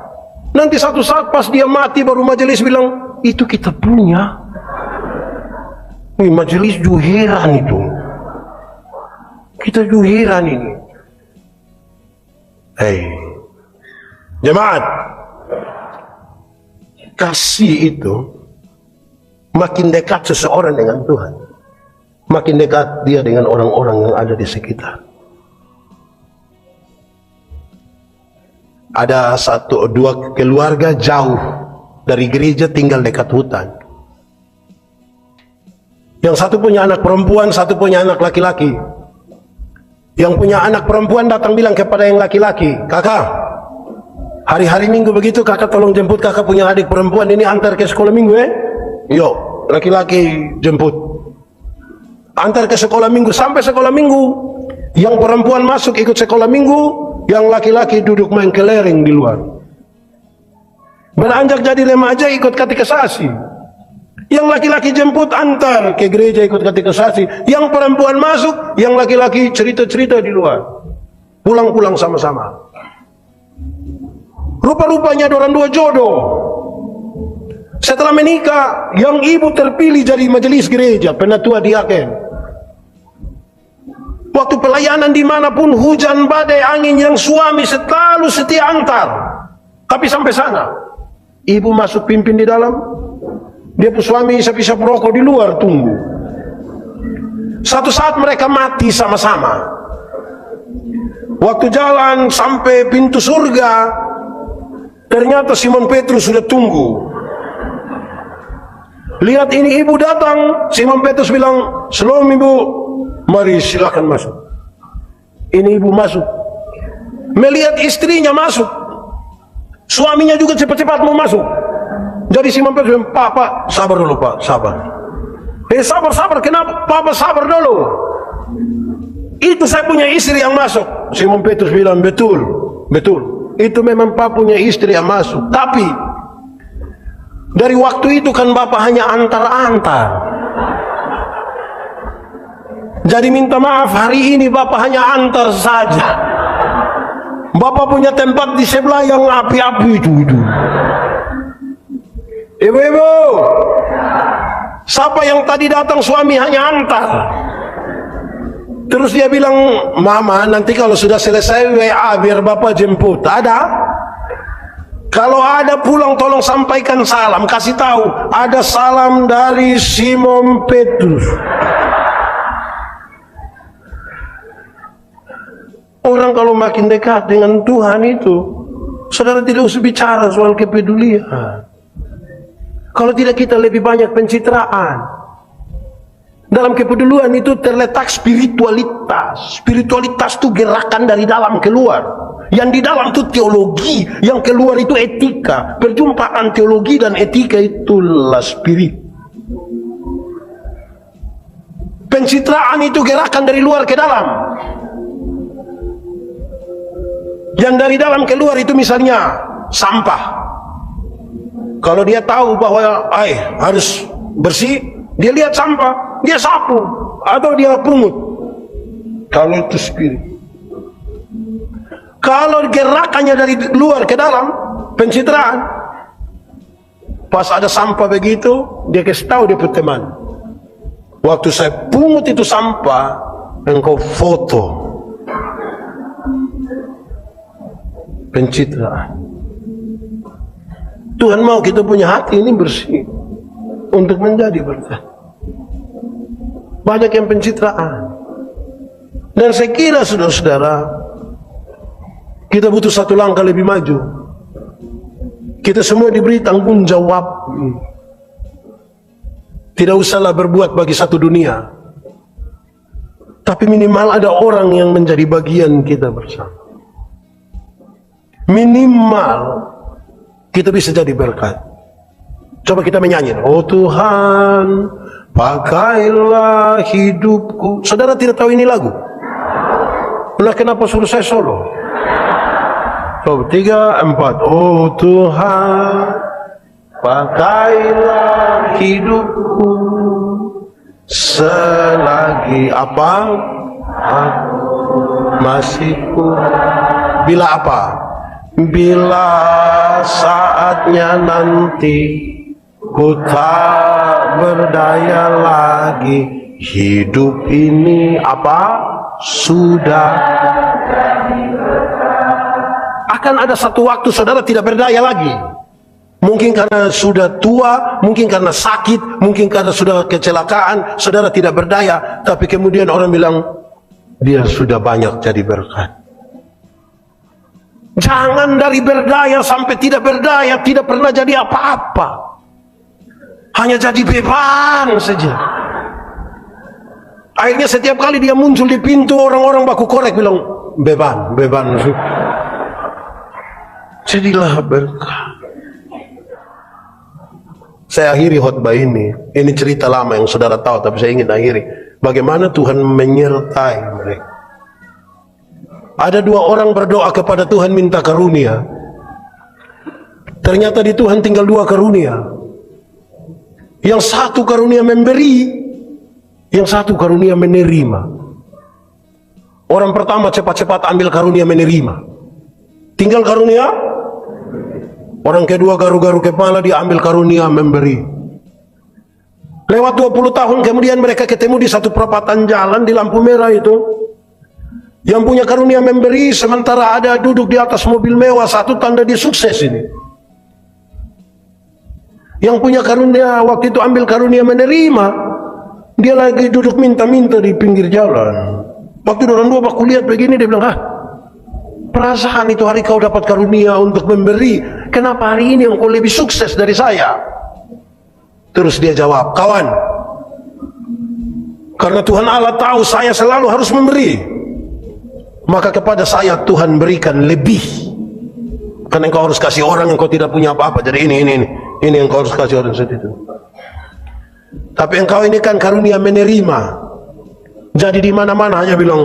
Nanti satu saat pas dia mati baru majelis bilang, itu kita punya. Majelis juga heran itu. Kita juga heran ini. Jemaat, kasih itu, makin dekat seseorang dengan Tuhan, makin dekat dia dengan orang-orang yang ada di sekitar. Ada dua keluarga jauh dari gereja, tinggal dekat hutan. Yang satu punya anak perempuan, satu punya anak laki-laki. Yang punya anak perempuan datang bilang kepada yang laki-laki, "Kakak, hari-hari Minggu begitu kakak tolong jemput kakak punya adik perempuan ini, antar ke sekolah Minggu Yuk." Laki-laki jemput, antar ke sekolah Minggu. Sampai sekolah Minggu, yang perempuan masuk ikut sekolah Minggu, yang laki-laki duduk main kelereng di luar. Beranjak jadi remaja ikut katekisasi. Yang laki-laki jemput antar ke gereja ikut katekisasi. Yang perempuan masuk, yang laki-laki cerita-cerita di luar. Pulang-pulang sama-sama. Rupa-rupanya orang dua jodoh. Setelah menikah, yang ibu terpilih jadi majelis gereja, penatua diaken. Waktu pelayanan dimanapun, hujan, badai, angin, yang suami selalu setia antar. Tapi sampai sana, ibu masuk pimpin di dalam, dia pun suami isap-isap rokok di luar tunggu. Satu saat mereka mati sama-sama. Waktu jalan sampai pintu surga, ternyata Simon Petrus sudah tunggu. Lihat ini ibu datang, Simon Petrus bilang, "Shalom ibu, mari silakan masuk." Ini ibu masuk, melihat istrinya masuk, suaminya juga cepat-cepat mau masuk. Jadi Simon Petrus bilang, Pak, sabar dulu Pak, sabar. Sabar, kenapa? Papa sabar dulu. Itu saya punya istri yang masuk. Simon Petrus bilang, betul. Itu memang Pak punya istri yang masuk. Tapi, dari waktu itu kan Bapak hanya antar-antar. Jadi minta maaf, hari ini Bapak hanya antar saja. Bapak punya tempat di sebelah yang api-api itu. Ibu-ibu, siapa yang tadi datang suami hanya antar. Terus dia bilang, "Mama, nanti kalau sudah selesai WA biar Bapak jemput." Ada? Kalau ada pulang tolong sampaikan salam, kasih tahu ada salam dari Simon Petrus. Orang kalau makin dekat dengan Tuhan itu, saudara tidak usah bicara soal kepedulian. Kalau tidak kita lebih banyak pencitraan. Dalam kepedulian itu terletak spiritualitas. Spiritualitas itu gerakan dari dalam keluar. Yang di dalam itu teologi, yang keluar itu etika. Perjumpaan teologi dan etika itulah spirit. Pencitraan itu gerakan dari luar ke dalam. Yang dari dalam keluar itu misalnya sampah. Kalau dia tahu bahwa harus bersih, dia lihat sampah, dia sapu atau dia pungut. Kalau itu spirit. Kalau gerakannya dari luar ke dalam, pencitraan, pas ada sampah begitu, dia kasih tahu dia punya teman, waktu saya pungut itu sampah, engkau foto. Pencitraan. Tuhan mau kita punya hati ini bersih untuk menjadi berkat. Banyak yang pencitraan. Dan saya kira saudara-saudara, kita butuh satu langkah lebih maju. Kita semua diberi tanggung jawab. Tidak usahlah berbuat bagi satu dunia, tapi minimal ada orang yang menjadi bagian kita bersama. Minimal kita bisa jadi berkat. Coba kita menyanyi, "Oh Tuhan, pakailah hidupku." Saudara tidak tahu ini lagu? Nah, kenapa suruh saya solo? Coba 3, 4. "Oh Tuhan, pakailah hidupku selagi apa aku masih kurang." Bila apa? Bila saatnya nanti ku tak berdaya lagi, hidup ini apa? Sudah. Akan ada satu waktu saudara tidak berdaya lagi. Mungkin karena sudah tua, mungkin karena sakit, mungkin karena sudah kecelakaan, saudara tidak berdaya, tapi kemudian orang bilang, dia sudah banyak jadi berkat. Jangan dari berdaya sampai tidak berdaya, tidak pernah jadi apa-apa. Hanya jadi beban saja. Akhirnya setiap kali dia muncul di pintu, orang-orang baku korek bilang, beban, beban. Jadilah berkat. Saya akhiri khotbah ini. Ini cerita lama yang saudara tahu, tapi saya ingin akhiri. Bagaimana Tuhan menyertai mereka. Ada dua orang berdoa kepada Tuhan minta karunia. Ternyata di Tuhan tinggal dua karunia. Yang satu karunia memberi, yang satu karunia menerima. Orang pertama cepat-cepat ambil karunia menerima. Tinggal karunia. Orang kedua garu-garu kepala, dia ambil karunia memberi. Lewat 20 tahun kemudian mereka ketemu di satu perapatan jalan di lampu merah itu. Yang punya karunia memberi sementara ada duduk di atas mobil mewah, satu tanda dia sukses ini. Yang punya karunia waktu itu ambil karunia menerima, dia lagi duduk minta-minta di pinggir jalan. Waktu orang dua baku lihat begini, dia bilang, perasaan itu hari kau dapat karunia untuk memberi, kenapa hari ini engkau lebih sukses dari saya? Terus dia jawab, kawan, karena Tuhan Allah tahu saya selalu harus memberi, maka kepada saya Tuhan berikan lebih. Karena engkau harus kasih orang yang kau tidak punya apa-apa, jadi ini yang kau harus kasih orang seperti itu. Tapi engkau ini kan karunia menerima, jadi di mana-mana hanya bilang,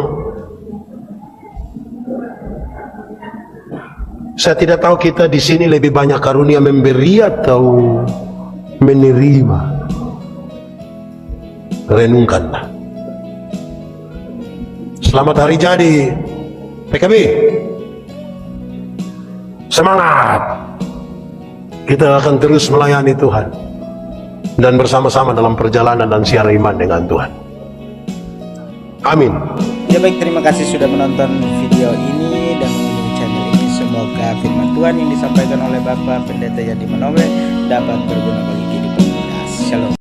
saya tidak tahu kita di sini lebih banyak karunia memberi atau menerima. Renungkanlah. Selamat hari jadi PKB. Semangat. Kita akan terus melayani Tuhan dan bersama-sama dalam perjalanan dan siar iman dengan Tuhan. Amin. Ya baik, terima kasih sudah menonton video ini dan mengunjungi channel ini. Semoga firman Tuhan yang disampaikan oleh Bapak Pendeta Yadi Manowe dapat berguna bagi kehidupan kita. Shalom.